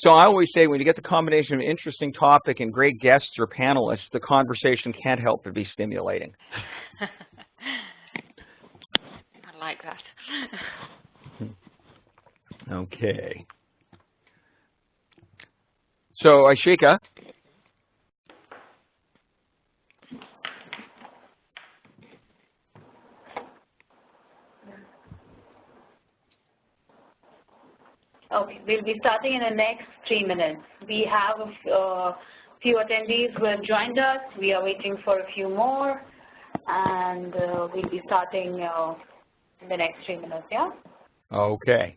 So I always say when you get the combination of interesting topic and great guests or panelists, the conversation can't help but be stimulating. I like that. Okay. So Ashika. Okay, we'll be starting in the next 3 minutes. We have a few attendees who have joined us. We are waiting for a few more, and we'll be starting in the next 3 minutes, yeah? Okay.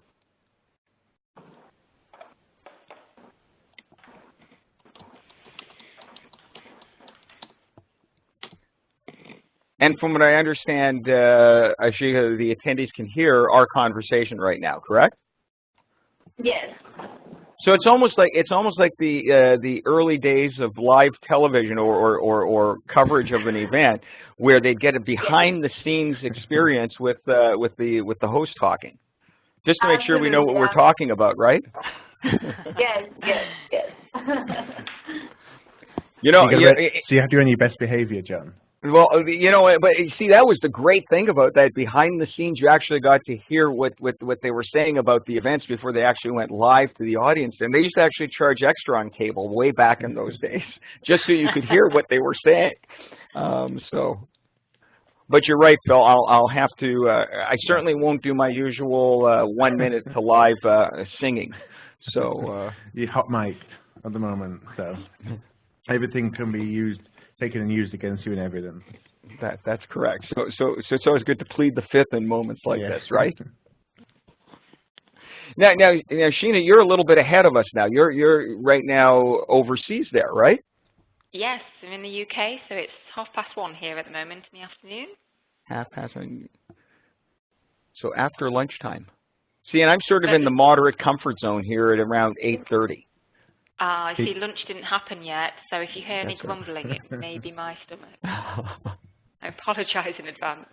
And from what I understand, Ashika, the attendees can hear our conversation right now, correct? Yes. So it's almost like the early days of live television or coverage of an event where they'd get a behind the scenes experience with the host talking, just to make sure we know what we're talking about, right? Yes. You know, so you have to be on your best behavior, John. Well, you know, but see, that was the great thing about that. Behind the scenes, you actually got to hear what they were saying about the events before they actually went live to the audience. And they used to actually charge extra on cable way back in those days, just so you could hear what they were saying. But you're right, Phil. I'll have to. I certainly won't do my usual 1 minute to live singing. So you're hot mic'd at the moment, so everything can be used. Taken and used against you and everything. That's correct. So it's always good to plead the fifth in moments like this, right? Now, Sheena, you're a little bit ahead of us now. You're right now overseas there, right? Yes, I'm in the UK, so it's 1:30 here at the moment in the afternoon. 1:30. So after lunchtime. See, and I'm sort of in the moderate comfort zone here at around 8:30. I see lunch didn't happen yet, so if you hear any grumbling, it may be my stomach. I apologize in advance.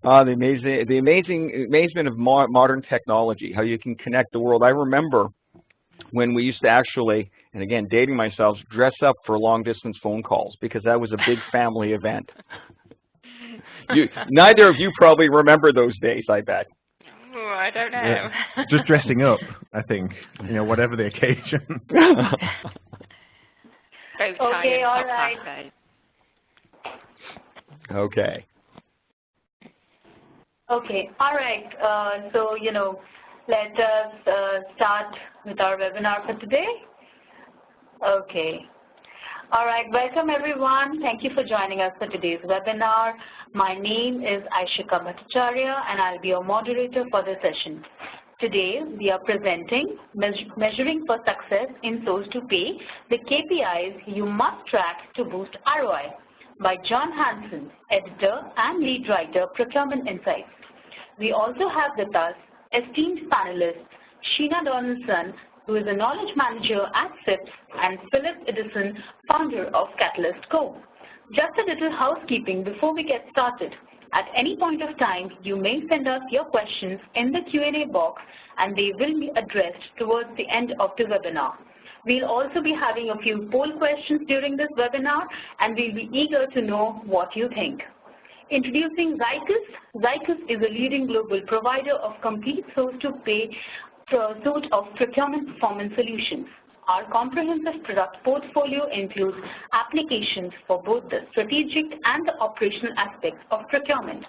The amazement of modern technology, how you can connect the world. I remember when we used to actually, and again, dating myself, dress up for long-distance phone calls because that was a big family event. Neither of you probably remember those days, I bet. Oh, I don't know. Yeah. Just dressing up, I think. You know, whatever the occasion. Okay, all right. Okay. Okay, all right. So, you know, let us start with our webinar for today. Okay. All right, welcome everyone. Thank you for joining us for today's webinar. My name is Aishika Bhattacharya and I'll be your moderator for the session. Today we are presenting Measuring for Success in Source to Pay, the KPIs you must track to boost ROI by John Hanson, editor and lead writer, Procurement Insights. We also have with us esteemed panelists Sheena Donaldson, who is a knowledge manager at SIPS, and Philip Edison, founder of Catalyst Co. Just a little housekeeping before we get started. At any point of time, you may send us your questions in the Q&A box, and they will be addressed towards the end of the webinar. We'll also be having a few poll questions during this webinar, and we'll be eager to know what you think. Introducing Zycus. Zycus is a leading global provider of complete source-to-pay suite of procurement performance solutions. Our comprehensive product portfolio includes applications for both the strategic and the operational aspects of procurement.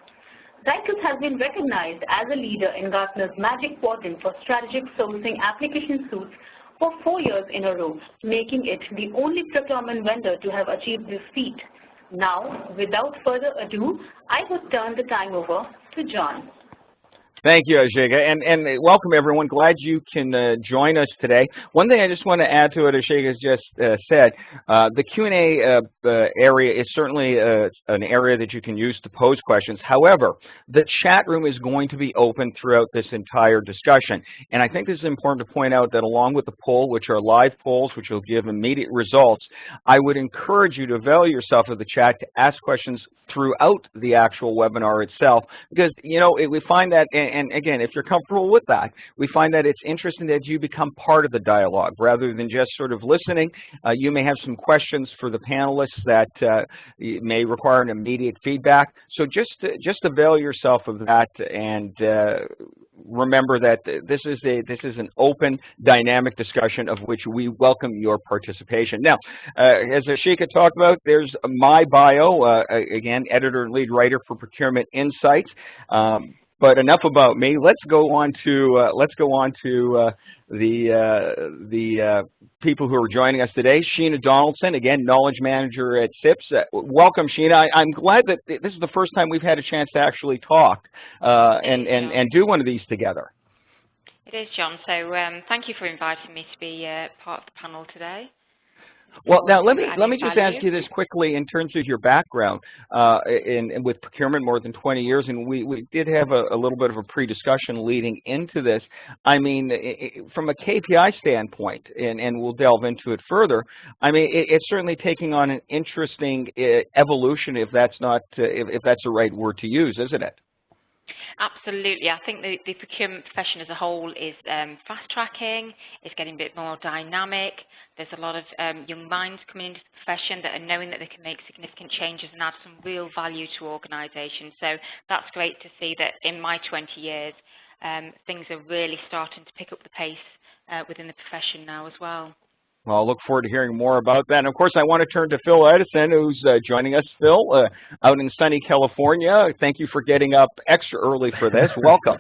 Zycus has been recognized as a leader in Gartner's Magic Quadrant for Strategic Sourcing Application Suites for 4 years in a row, making it the only procurement vendor to have achieved this feat. Now, without further ado, I would turn the time over to John. Thank you, Ashika, and welcome everyone. Glad you can join us today. One thing I just want to add to what Ashika has just said, the Q&A area is certainly an area that you can use to pose questions. However, the chat room is going to be open throughout this entire discussion. And I think this is important to point out that along with the poll, which are live polls, which will give immediate results, I would encourage you to avail yourself of the chat to ask questions throughout the actual webinar itself, because, you know, we find that and again, if you're comfortable with that, we find that it's interesting that you become part of the dialogue rather than just sort of listening. You may have some questions for the panelists that may require an immediate feedback. So just avail yourself of that, and remember that this is an open, dynamic discussion of which we welcome your participation. Now, as Ashika talked about, there's my bio, again, editor and lead writer for Procurement Insights. But enough about me. Let's go on to the people who are joining us today. Sheena Donaldson, again, knowledge manager at SIPS. Welcome, Sheena. I'm glad that this is the first time we've had a chance to actually talk and do one of these together. It is, John. So thank you for inviting me to be part of the panel today. Well, now let me just ask you this quickly in terms of your background with procurement, more than 20 years, and we did have a little bit of a pre-discussion leading into this. I mean, from a KPI standpoint, and we'll delve into it further, I mean, it's certainly taking on an interesting evolution, if that's not if that's the right word to use, isn't it? Absolutely. I think the procurement profession as a whole is fast-tracking, it's getting a bit more dynamic. There's a lot of young minds coming into the profession that are knowing that they can make significant changes and add some real value to organisations. So that's great to see that in my 20 years, things are really starting to pick up the pace within the profession now as well. Well, I'll look forward to hearing more about that. And, of course, I want to turn to Phil Edison, who's joining us. Phil, out in sunny California, thank you for getting up extra early for this. Welcome.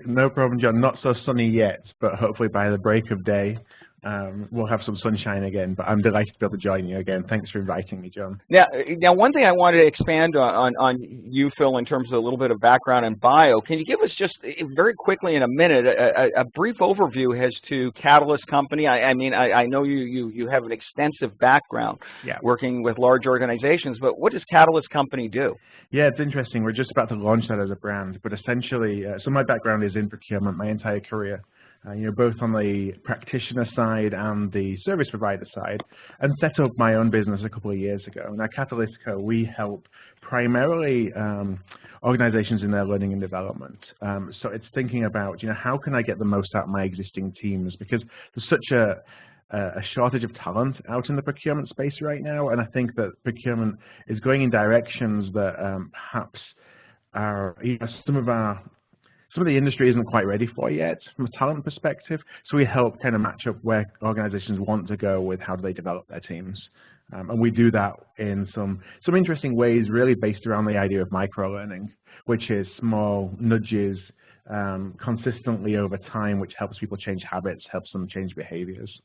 No problem, John. Not so sunny yet, but hopefully by the break of day, we'll have some sunshine again. But I'm delighted to be able to join you again. Thanks for inviting me, John. Now, one thing I wanted to expand on you, Phil, in terms of a little bit of background and bio. Can you give us just very quickly in a minute a brief overview as to Catalyst Company? I mean, I know you have an extensive background working with large organizations, but what does Catalyst Company do? Yeah, it's interesting. We're just about to launch that as a brand, but essentially, so my background is in procurement my entire career. You know, both on the practitioner side and the service provider side, and set up my own business a couple of years ago. Now, Catalyst Co, we help primarily organizations in their learning and development. So it's thinking about, you know, how can I get the most out of my existing teams? Because there's such a shortage of talent out in the procurement space right now, and I think that procurement is going in directions that perhaps are, you know, some of the industry isn't quite ready for yet from a talent perspective. So we help kind of match up where organizations want to go with how do they develop their teams. And we do that in some interesting ways, really based around the idea of micro-learning, which is small nudges consistently over time, which helps people change habits, helps them change behaviors.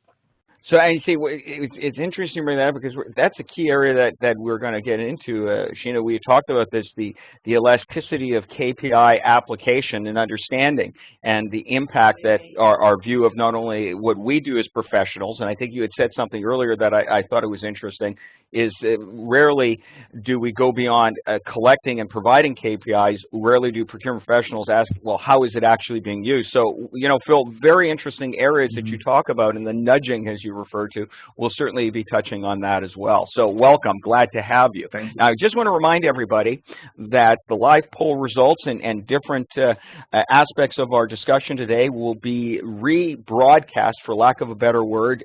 So, and you see, it's interesting to bring that up because that's a key area that we're going to get into. Sheena, we talked about this, the elasticity of KPI application and understanding, and the impact that our view of not only what we do as professionals, and I think you had said something earlier that I thought it was interesting, is rarely do we go beyond collecting and providing KPIs. Rarely do procurement professionals ask, well, how is it actually being used? So, you know, Phil, very interesting areas that you talk about, and the nudging, as you refer to, we'll certainly be touching on that as well. So welcome, glad to have you. Thank you. Now, I just want to remind everybody that the live poll results and different aspects of our discussion today will be rebroadcast, for lack of a better word,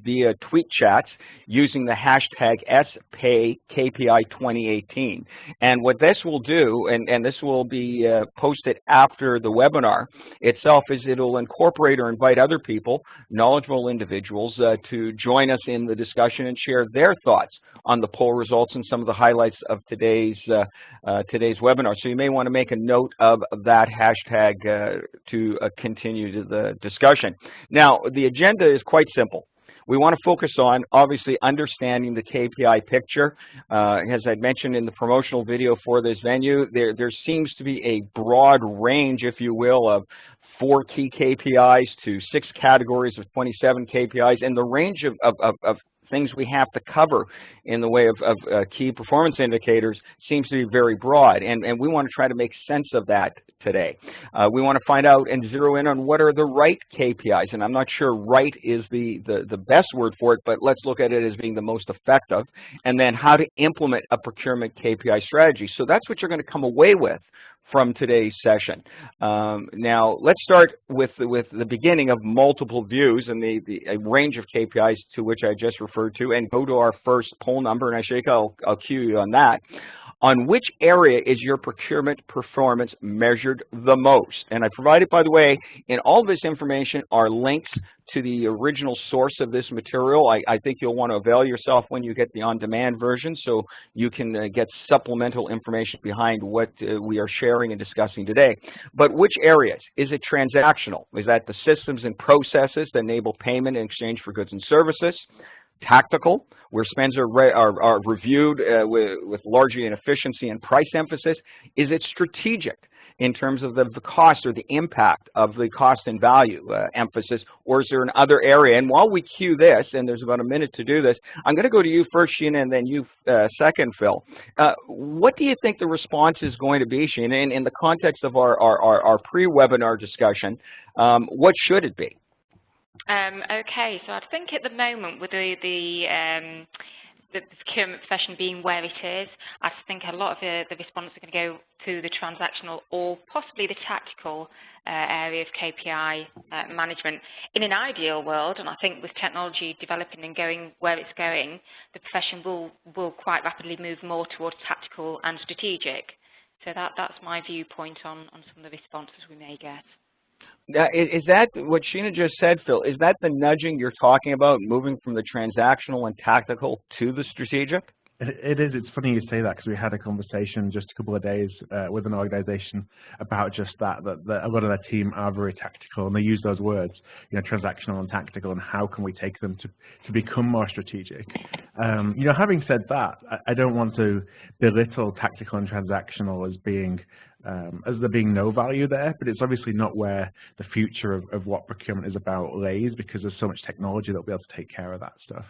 via tweet chats using the hashtag SPayKPI2018. And what this will do, and this will be posted after the webinar itself, is it'll incorporate or invite other people, knowledgeable individuals, to join us in the discussion and share their thoughts on the poll results and some of the highlights of today's webinar. So you may want to make a note of that hashtag to continue the discussion. Now, the agenda is quite simple. We want to focus on, obviously, understanding the KPI picture. As I mentioned in the promotional video for this venue, there seems to be a broad range, if you will, of 4 key KPIs to 6 categories of 27 KPIs, and the range of things we have to cover in the way of key performance indicators seems to be very broad, and we want to try to make sense of that today. We want to find out and zero in on what are the right KPIs, and I'm not sure right is the best word for it, but let's look at it as being the most effective, and then how to implement a procurement KPI strategy. So that's what you're going to come away with from today's session. Now, let's start with the beginning of multiple views and a range of KPIs to which I just referred to, and go to our first poll number, and I'll cue you on that. On which area is your procurement performance measured the most? And I provided, by the way, in all this information are links to the original source of this material. I think you'll want to avail yourself when you get the on-demand version so you can get supplemental information behind what we are sharing and discussing today. But which areas? Is it transactional? Is that the systems and processes that enable payment in exchange for goods and services? Tactical, where spends are reviewed with largely an efficiency and price emphasis? Is it strategic in terms of the cost or the impact of the cost and value emphasis, or is there an other area? And while we cue this, and there's about a minute to do this, I'm going to go to you first, Sheena, and then you second, Phil. What do you think the response is going to be, Sheena, in the context of our pre-webinar discussion? What should it be? Okay, so I think at the moment with the procurement profession being where it is, I think a lot of the responses are going to go to the transactional or possibly the tactical area of KPI management. In an ideal world, and I think with technology developing and going where it's going, the profession will quite rapidly move more towards tactical and strategic. So that's my viewpoint on some of the responses we may get. Is that what Sheena just said, Phil? Is that the nudging you're talking about, moving from the transactional and tactical to the strategic? It is. It's funny you say that because we had a conversation just a couple of days with an organization about just that a lot of their team are very tactical, and they use those words, transactional and tactical, and how can we take them to become more strategic? Having said that, I don't want to belittle tactical and transactional as there being no value there, but it's obviously not where the future of what procurement is about lays, because there's so much technology that will be able to take care of that stuff.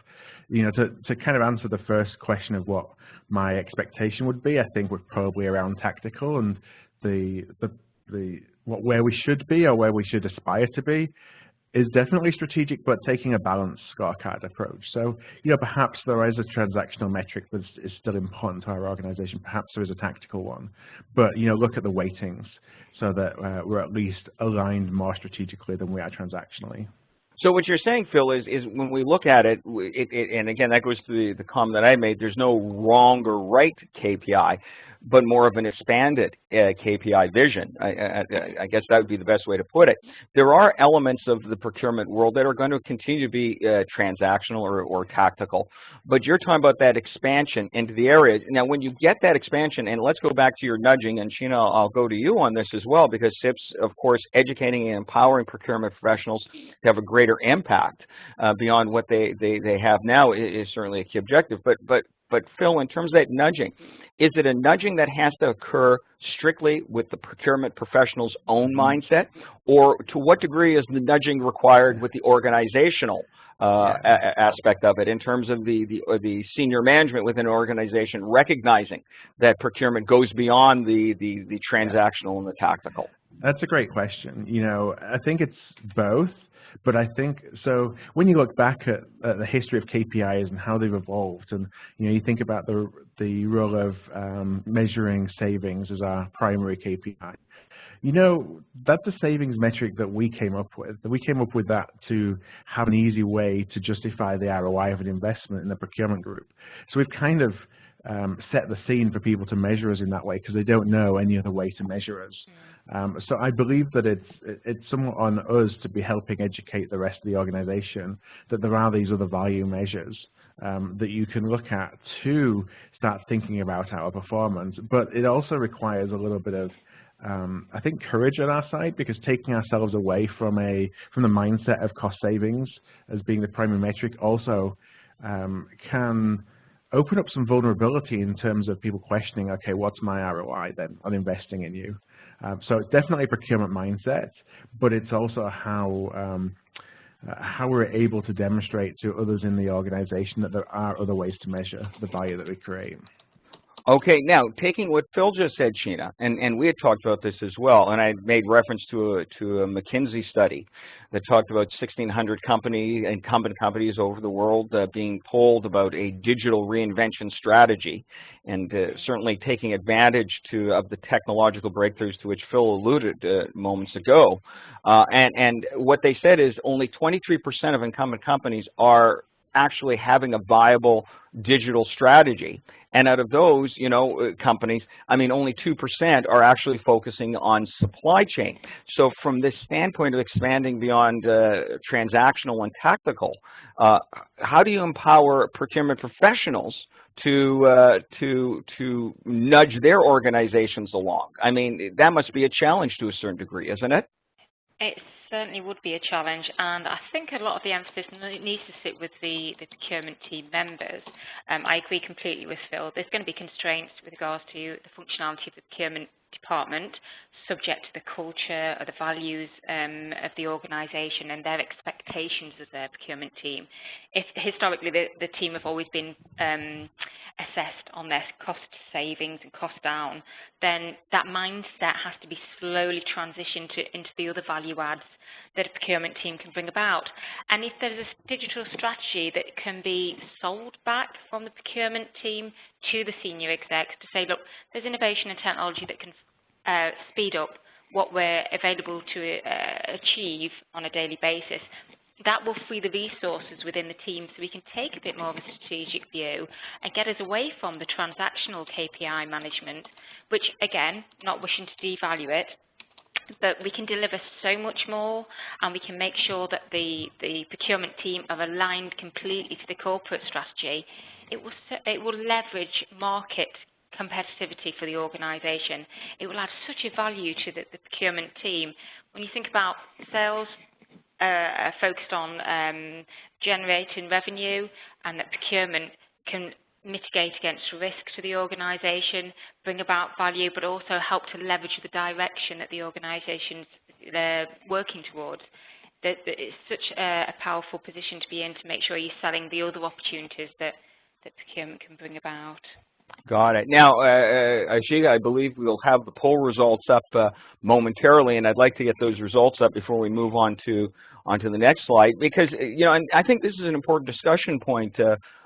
To kind of answer the first question of what my expectation would be, I think we're probably around tactical, and where we should be or where we should aspire to be is definitely strategic, but taking a balanced scorecard approach. So, perhaps there is a transactional metric that is still important to our organization. Perhaps there is a tactical one. But, look at the weightings so that we're at least aligned more strategically than we are transactionally. So what you're saying, Phil, is when we look at it, and again, that goes to the comment that I made, there's no wrong or right KPI, but more of an expanded KPI vision. I guess that would be the best way to put it. There are elements of the procurement world that are going to continue to be transactional or tactical, but you're talking about that expansion into the areas. Now, when you get that expansion, and let's go back to your nudging, and Sheena, I'll go to you on this as well, because SIP's, of course, educating and empowering procurement professionals to have a greater impact beyond what they have now is certainly a key objective. But Phil, in terms of that nudging, is it a nudging that has to occur strictly with the procurement professional's own mindset, or to what degree is the nudging required with the organizational aspect of it, in terms of the senior management within an organization recognizing that procurement goes beyond the transactional and the tactical? That's a great question. I think it's both. But I think, so when you look back at the history of KPIs and how they've evolved, and you think about the role of measuring savings as our primary KPI, that's a savings metric that we came up with. We came up with that to have an easy way to justify the ROI of an investment in the procurement group. So we've kind of set the scene for people to measure us in that way, because they don't know any other way to measure us. So I believe that it's somewhat on us to be helping educate the rest of the organization that there are these other value measures that you can look at to start thinking about our performance. But it also requires a little bit of, I think, courage on our side, because taking ourselves away from the mindset of cost savings as being the primary metric also can open up some vulnerability in terms of people questioning, okay, what's my ROI then on investing in you? So it's definitely a procurement mindset, but it's also how we're able to demonstrate to others in the organization that there are other ways to measure the value that we create. Okay, now taking what Phil just said, Sheena, and we had talked about this as well, and I made reference to a McKinsey study that talked about 1,600 incumbent companies over the world being polled about a digital reinvention strategy, and certainly taking advantage of the technological breakthroughs to which Phil alluded moments ago. And what they said is only 23% of incumbent companies are actually having a viable digital strategy. And out of those, companies, I mean, only 2% are actually focusing on supply chain. So from this standpoint of expanding beyond transactional and tactical, how do you empower procurement professionals to nudge their organizations along? I mean, that must be a challenge to a certain degree, isn't it? It certainly would be a challenge, and I think a lot of the emphasis needs to sit with the procurement team members. I agree completely with Phil. There's going to be constraints with regards to the functionality of the procurement department, subject to the culture or the values of the organisation and their expectations of their procurement team. If historically the team have always been assessed on their cost savings and cost down, then that mindset has to be slowly transitioned into the other value adds that a procurement team can bring about. And if there's a digital strategy that can be sold back from the procurement team to the senior execs to say, look, there's innovation and technology that can speed up what we're available to achieve on a daily basis, that will free the resources within the team so we can take a bit more of a strategic view and get us away from the transactional KPI management, which, again, not wishing to devalue it, but we can deliver so much more, and we can make sure that the procurement team are aligned completely to the corporate strategy. It will leverage market competitivity for the organisation. It will add such a value to the procurement team. When you think about sales focused on generating revenue, and that procurement can mitigate against risk to the organisation, bring about value, but also help to leverage the direction that the organisation's working towards. It's such a powerful position to be in to make sure you're selling the other opportunities that procurement can bring about. Got it. Now, Ashiga, I believe we'll have the poll results up momentarily, and I'd like to get those results up before we move on to the next slide, because, and I think this is an important discussion point,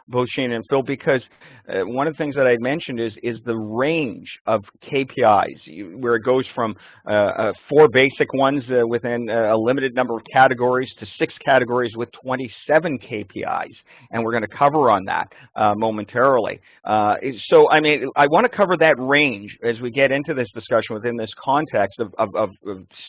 both Shane and Phil, because one of the things that I mentioned is the range of KPIs, where it goes from 4 basic ones within a limited number of categories to 6 categories with 27 KPIs, and we're going to cover on that momentarily. So, I mean, I want to cover that range as we get into this discussion within this context of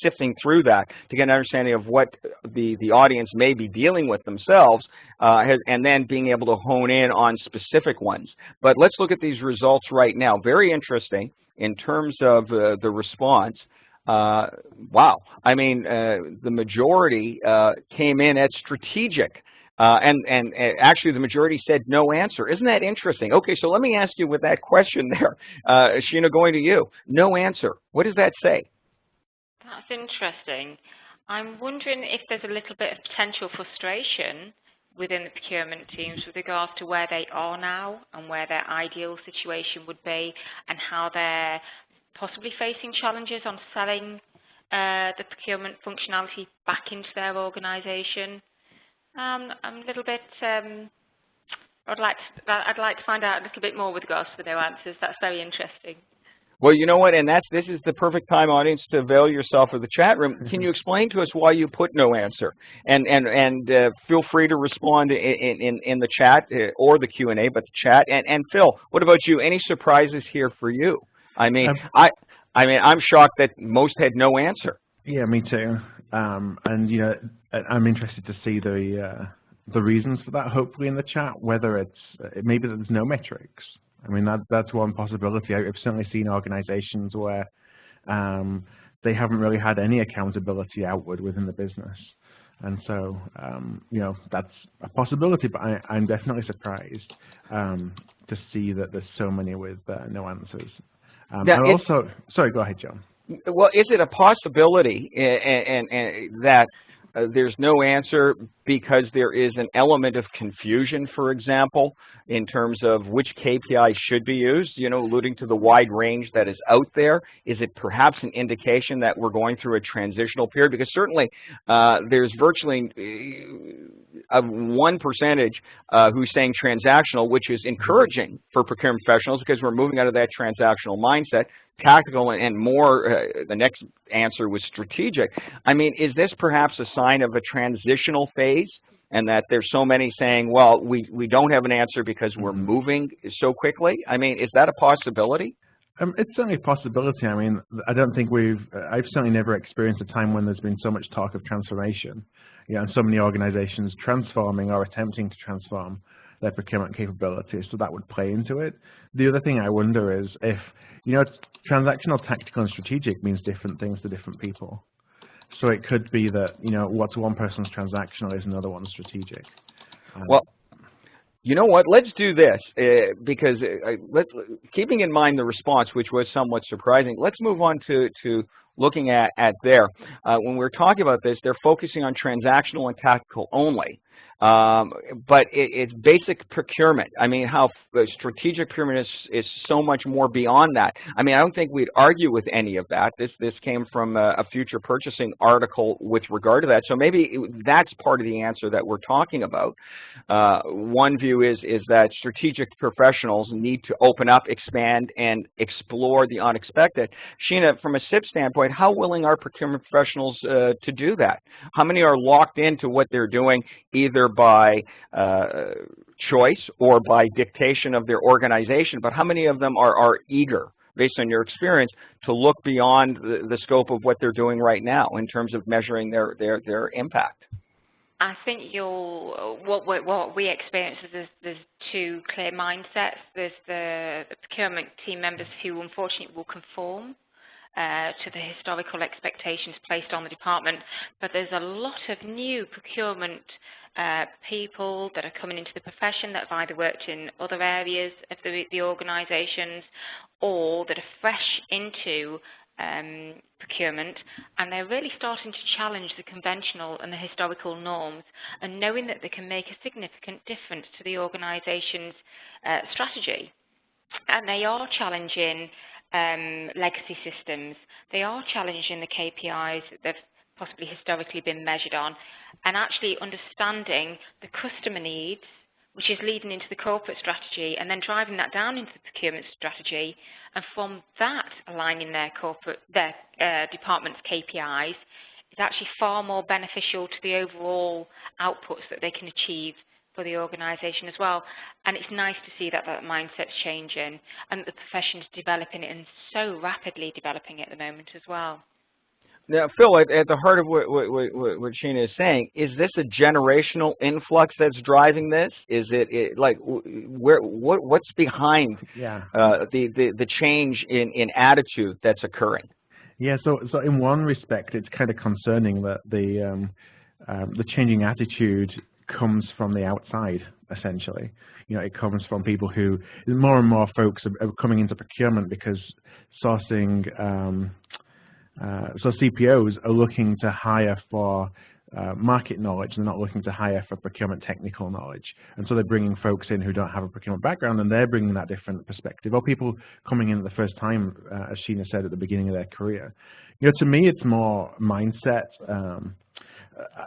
sifting through that to get an understanding of what the audience may be dealing with themselves, and then being able to hone in on specific ones. But let's look at these results right now. Very interesting in terms of the response. Wow. I mean, the majority came in at strategic. And actually, the majority said no answer. Isn't that interesting? Okay, so let me ask you with that question there, Sheena, going to you. No answer. What does that say? That's interesting. I'm wondering if there's a little bit of potential frustration within the procurement teams with regards to where they are now and where their ideal situation would be, and how they're possibly facing challenges on selling the procurement functionality back into their organisation. I'm a little bit. I'd like to find out a little bit more with regards to their answers. That's very interesting. Well, you know what, and this is the perfect time, audience, to avail yourself of the chat room. Can you explain to us why you put no answer? And feel free to respond in the chat or the Q&A, but the chat. And Phil, what about you? Any surprises here for you? I mean, I'm shocked that most had no answer. Yeah, me too. And I'm interested to see the reasons for that. Hopefully in the chat, whether it's maybe there's no metrics. I mean, that's one possibility. I've certainly seen organizations where they haven't really had any accountability outward within the business. And so, that's a possibility, but I'm definitely surprised to see that there's so many with no answers. Sorry, go ahead, John. Well, is it a possibility and that there's no answer because there is an element of confusion, for example, in terms of which KPI should be used, alluding to the wide range that is out there. Is it perhaps an indication that we're going through a transitional period? Because certainly there's virtually one percentage who's saying transactional, which is encouraging for procurement professionals because we're moving out of that transactional mindset. Tactical and more, the next answer was strategic. I mean, is this perhaps a sign of a transitional phase and that there's so many saying, well, we don't have an answer because we're moving so quickly? I mean, is that a possibility? It's certainly a possibility. I mean, I don't think I've certainly never experienced a time when there's been so much talk of transformation, and so many organizations transforming or attempting to transform their procurement capabilities, so that would play into it. The other thing I wonder is if, transactional, tactical, and strategic means different things to different people. So it could be that, what's one person's transactional is another one's strategic. Well, you know what? Let's do this because keeping in mind the response, which was somewhat surprising, let's move on to looking at there. When we're talking about this, they're focusing on transactional and tactical only. But it's basic procurement. I mean, how strategic procurement is so much more beyond that. I mean, I don't think we'd argue with any of that. This came from a future purchasing article with regard to that. So maybe that's part of the answer that we're talking about. One view is that strategic professionals need to open up, expand, and explore the unexpected. Sheena, from a SIP standpoint, how willing are procurement professionals to do that? How many are locked into what they're doing, either by choice or by dictation of their organization, but how many of them are eager, based on your experience, to look beyond the scope of what they're doing right now in terms of measuring their impact? I think what we experience is there's two clear mindsets. There's the procurement team members who unfortunately will conform to the historical expectations placed on the department, but there's a lot of new procurement people that are coming into the profession that have either worked in other areas of the organisations or that are fresh into procurement, and they're really starting to challenge the conventional and the historical norms and knowing that they can make a significant difference to the organisation's strategy. And they are challenging legacy systems. They are challenging the KPIs that they've possibly historically been measured on, and actually understanding the customer needs, which is leading into the corporate strategy and then driving that down into the procurement strategy, and from that aligning their department's KPIs is actually far more beneficial to the overall outputs that they can achieve for the organisation as well. And it's nice to see that mindset's changing and that the profession's developing it, and so rapidly developing it at the moment as well. Now, Phil, at the heart of what Sheena is saying, is this a generational influx that's driving this? Is it like what's behind the change in attitude that's occurring? Yeah, so in one respect, it's kind of concerning that the changing attitude comes from the outside, essentially. It comes from people who, more and more folks are coming into procurement because sourcing. So CPOs are looking to hire for market knowledge. They're not looking to hire for procurement technical knowledge. And so they're bringing folks in who don't have a procurement background, and they're bringing that different perspective. Or people coming in the first time, as Sheena said, at the beginning of their career. To me, it's more mindset.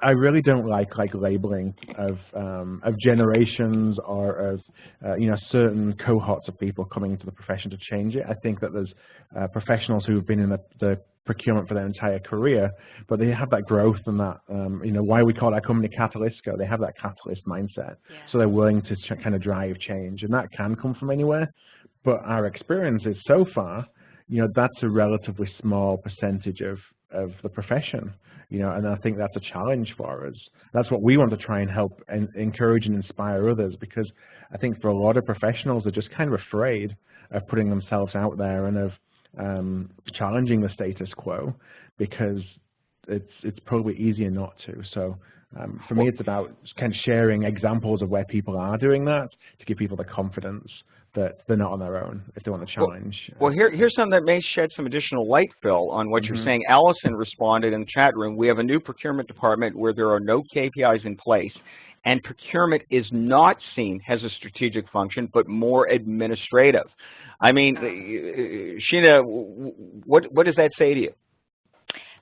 I really don't like labeling of generations or of certain cohorts of people coming into the profession to change it. I think that there's professionals who've been in the procurement for their entire career, but they have that growth and that why we call our company Catalysco. They have that catalyst mindset, so they're willing to kind of drive change, and that can come from anywhere. But our experience is so far, that's a relatively small percentage of the profession. And I think that's a challenge for us. That's what we want to try and help and encourage and inspire others, because I think for a lot of professionals, they're just kind of afraid of putting themselves out there and of challenging the status quo, because it's probably easier not to. So for me, it's about kind of sharing examples of where people are doing that to give people the confidence that they're not on their own if they want to challenge. Well, here's something that may shed some additional light, Phil, on what you're saying. Allison responded in the chat room, we have a new procurement department where there are no KPIs in place, and procurement is not seen as a strategic function, but more administrative. I mean, Sheena, what does that say to you?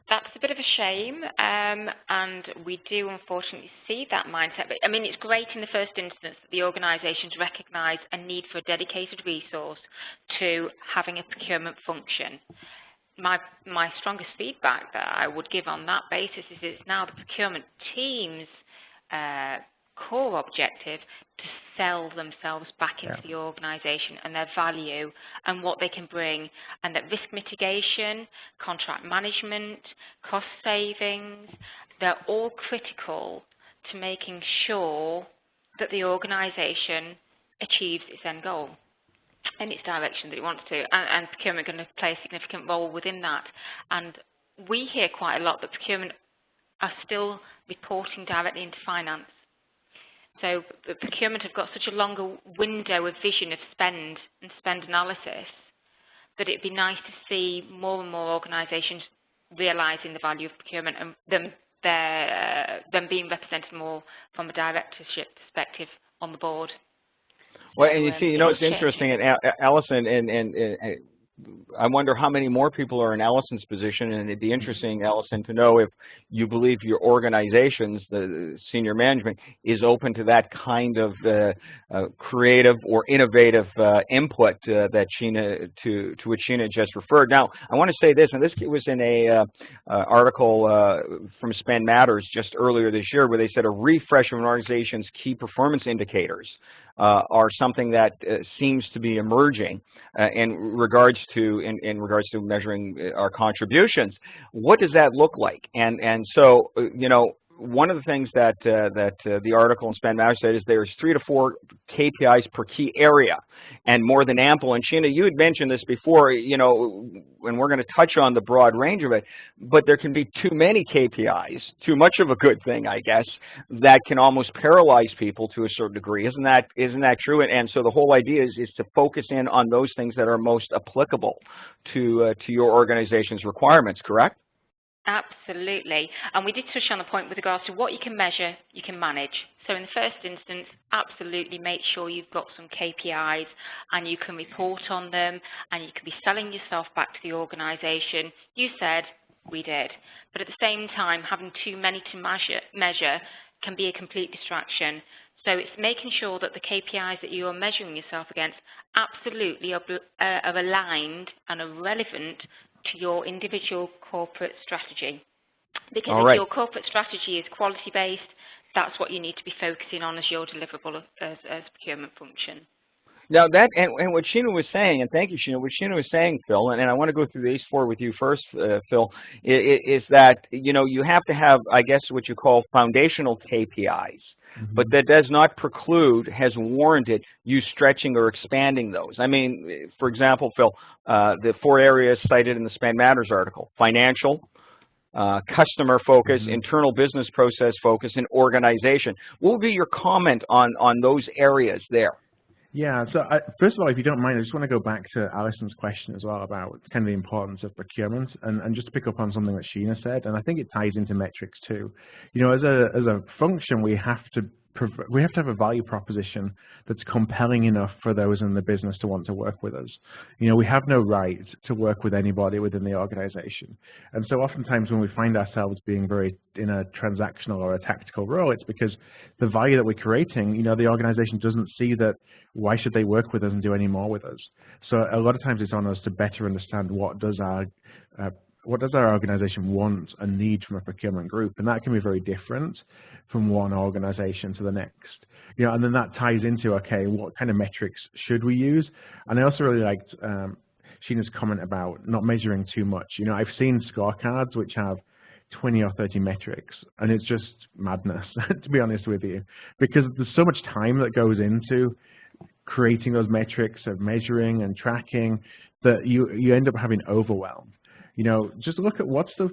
That's a bit of a shame, and we do unfortunately see that mindset. But I mean, it's great in the first instance that the organisations recognise a need for a dedicated resource to having a procurement function. My strongest feedback that I would give on that basis is it's now the procurement team's core objective to sell themselves back into the organisation and their value and what they can bring, and that risk mitigation, contract management, cost savings, they're all critical to making sure that the organisation achieves its end goal in its direction that it wants to, and procurement are going to play a significant role within that. And we hear quite a lot that procurement are still reporting directly into finance. So the procurement have got such a longer window of vision of spend and spend analysis that it'd be nice to see more and more organisations realising the value of procurement and them being represented more from a directorship perspective on the board. Well, and you see, you know, it's interesting, and Allison, and I wonder how many more people are in Allison's position, and it'd be interesting, Allison, to know if you believe your organizations, the senior management, is open to that kind of creative or innovative input that Sheena, to which Sheena just referred. Now, I want to say this, and this was in a article from Spend Matters just earlier this year, where they said a refresh of an organization's key performance indicators are something that seems to be emerging in regards to measuring our contributions. What does that look like? And so, you know, one of the things that the article in Spend Matters said is there's 3 to 4 KPIs per key area, and more than ample. And Sheena, you had mentioned this before, you know, and we're going to touch on the broad range of it, but there can be too many KPIs, too much of a good thing, I guess, that can almost paralyze people to a certain degree. Isn't that true? And so the whole idea is to focus in on those things that are most applicable to your organization's requirements, correct? Absolutely. And we did touch on the point with regards to what you can measure, you can manage. So in the first instance, absolutely make sure you've got some KPIs and you can report on them and you can be selling yourself back to the organisation. You said, we did. But at the same time, having too many to measure can be a complete distraction. So it's making sure that the KPIs that you are measuring yourself against absolutely are aligned and are relevant to your individual corporate strategy. Because if your corporate strategy is quality-based, that's what you need to be focusing on as your deliverable as procurement function. Now that, and what Sheena was saying, and thank you, Sheena, what Sheena was saying, Phil, and I want to go through these 4 with you first, Phil, is that, you know, you have to have, I guess, what you call foundational KPIs. But that does not preclude, has warranted you stretching or expanding those. I mean, for example, Phil, the 4 areas cited in the Spend Matters article: financial, customer focus, internal business process focus, and organization. What would be your comment on those areas there? Yeah, so first of all, if you don't mind, I just want to go back to Alison's question as well about kind of the importance of procurement, and just to pick up on something that Sheena said, and I think it ties into metrics too. You know, as a function, we have to have a value proposition that's compelling enough for those in the business to want to work with us. You know, we have no right to work with anybody within the organization. And so oftentimes when we find ourselves being very in a transactional or a tactical role, it's because the value that we're creating, you know, the organization doesn't see that. Why should they work with us and do any more with us? So a lot of times it's on us to better understand what does our organization want and need from a procurement group, and that can be very different from one organization to the next. You know, and then that ties into, okay, what kind of metrics should we use? And I also really liked Sheena's comment about not measuring too much. You know, I've seen scorecards which have 20 or 30 metrics, and it's just madness, to be honest with you, because there's so much time that goes into creating those metrics of measuring and tracking that you end up having overwhelm. You know, just look at what's the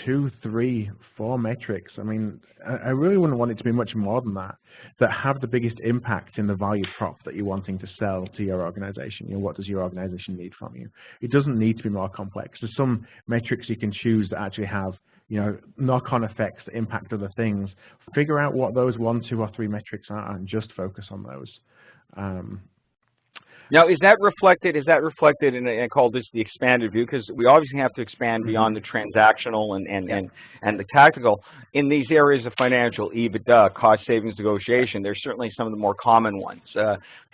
2, 3, 4 metrics. I mean, I really wouldn't want it to be much more than that have the biggest impact in the value prop that you're wanting to sell to your organization. You know, what does your organization need from you? It doesn't need to be more complex. There's some metrics you can choose that actually have, you know, knock-on effects that impact other things. Figure out what those 1, 2, or 3 metrics are and just focus on those. Now, is that reflected in I call this the expanded view, because we obviously have to expand beyond the transactional and the tactical. In these areas of financial, EBITDA, cost savings negotiation, there's certainly some of the more common ones.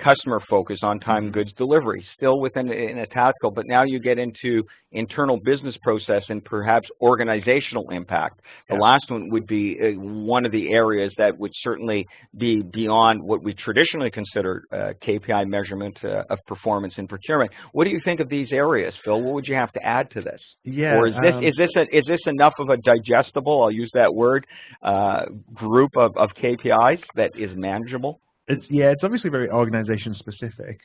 Customer focus, on-time goods delivery, still within in a tactical, but now you get into internal business process and perhaps organizational impact. The last one would be one of the areas that would certainly be beyond what we traditionally consider KPI measurement of performance in procurement. What do you think of these areas, Phil? What would you have to add to this? Yeah, or is this enough of a digestible, I'll use that word, group of KPIs that is manageable? It's obviously very organization specific,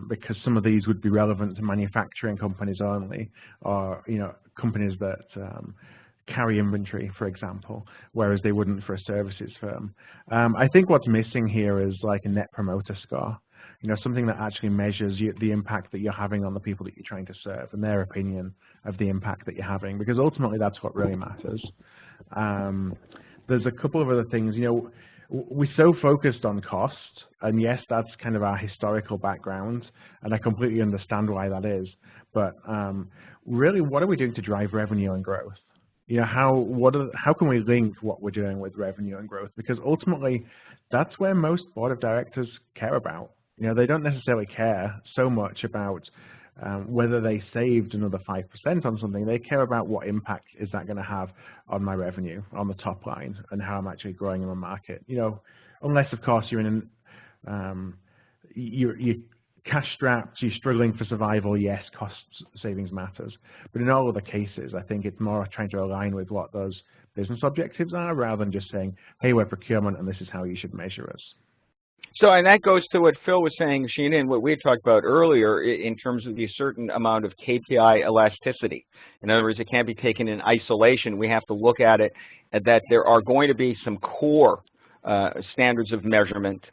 because some of these would be relevant to manufacturing companies only, or, you know, companies that carry inventory, for example, whereas they wouldn't for a services firm. I think what's missing here is like a net promoter score. You know, something that actually measures the impact that you're having on the people that you're trying to serve and their opinion of the impact that you're having, because ultimately that's what really matters. There's a couple of other things. You know, we're so focused on cost, and yes, that's kind of our historical background, and I completely understand why that is. But really, what are we doing to drive revenue and growth? You know, how can we link what we're doing with revenue and growth? Because ultimately, that's where most board of directors care about. You know, they don't necessarily care so much about whether they saved another 5% on something. They care about what impact is that going to have on my revenue, on the top line, and how I'm actually growing in the market. You know, unless of course you're in you're cash strapped, you're struggling for survival. Yes, cost savings matters, but in all other cases, I think it's more trying to align with what those business objectives are, rather than just saying, "Hey, we're procurement, and this is how you should measure us." So, and that goes to what Phil was saying, Sheena, and what we had talked about earlier in terms of the certain amount of KPI elasticity. In other words, it can't be taken in isolation. We have to look at it that there are going to be some core standards of measurement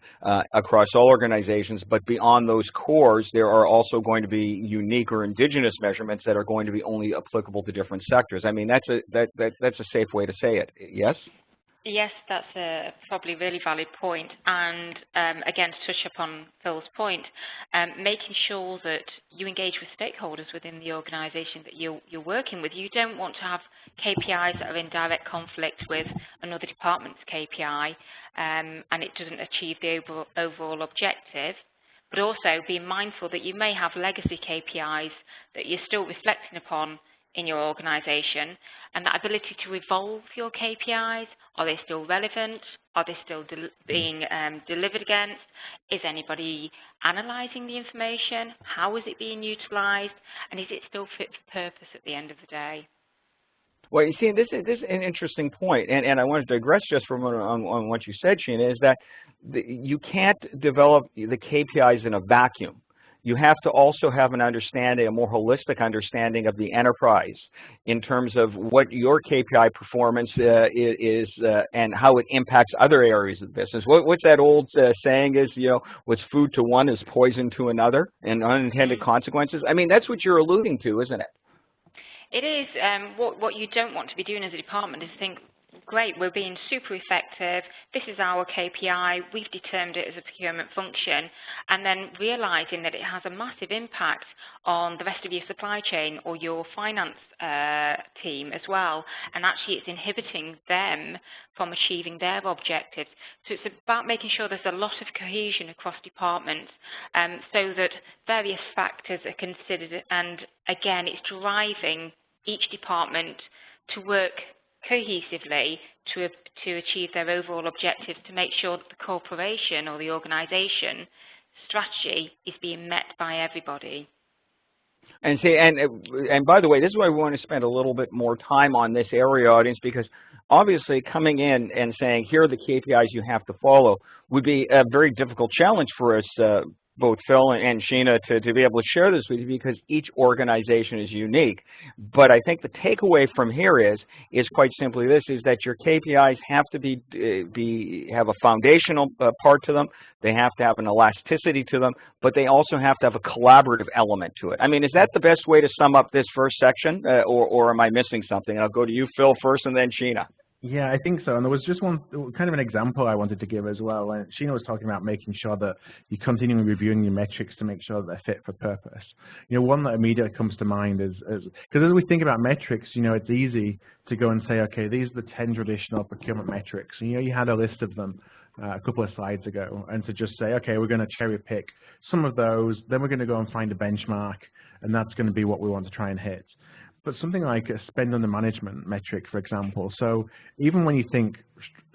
across all organizations, but beyond those cores, there are also going to be unique or indigenous measurements that are going to be only applicable to different sectors. I mean, that's a safe way to say it. Yes? Yes, that's a probably really valid point. And again, to touch upon Phil's point, making sure that you engage with stakeholders within the organisation that you're working with. You don't want to have KPIs that are in direct conflict with another department's KPI, and it doesn't achieve the overall objective. But also being mindful that you may have legacy KPIs that you're still reflecting upon in your organisation, and that ability to evolve your KPIs. Are they still relevant? Are they still being delivered against? Is anybody analysing the information? How is it being utilised? And is it still fit for purpose at the end of the day? Well, you see, this is an interesting point, and I want to digress just for a moment on what you said, Sheena, is that you can't develop the KPIs in a vacuum. You have to also have an understanding, a more holistic understanding of the enterprise in terms of what your KPI performance is and how it impacts other areas of the business. What's that old saying is, you know, what's food to one is poison to another, and unintended consequences? I mean, that's what you're alluding to, isn't it? It is. What you don't want to be doing as a department is think, great, we're being super effective, this is our KPI, we've determined it as a procurement function, and then realising that it has a massive impact on the rest of your supply chain or your finance team as well, and actually it's inhibiting them from achieving their objectives. So it's about making sure there's a lot of cohesion across departments, so that various factors are considered, and again, it's driving each department to work cohesively to achieve their overall objectives, to make sure that the corporation or the organisation strategy is being met by everybody. And see, and by the way, this is why we want to spend a little bit more time on this area, audience, because obviously coming in and saying here are the KPIs you have to follow would be a very difficult challenge for us both Phil and Sheena to be able to share this with you because each organization is unique. But I think the takeaway from here is quite simply this, is that your KPIs have to have a foundational part to them. They have to have an elasticity to them, but they also have to have a collaborative element to it. I mean, is that the best way to sum up this first section, or am I missing something? I'll go to you, Phil, first, and then Sheena. Yeah, I think so. And there was just one kind of an example I wanted to give as well. And Sheena was talking about making sure that you're continually reviewing your metrics to make sure that they're fit for purpose. You know, one that immediately comes to mind is because as we think about metrics, you know, it's easy to go and say, okay, these are the 10 traditional procurement metrics. And, you know, you had a list of them a couple of slides ago, and to just say, okay, we're going to cherry pick some of those, then we're going to go and find a benchmark, and that's going to be what we want to try and hit. But something like a spend under management metric, for example. So even when you think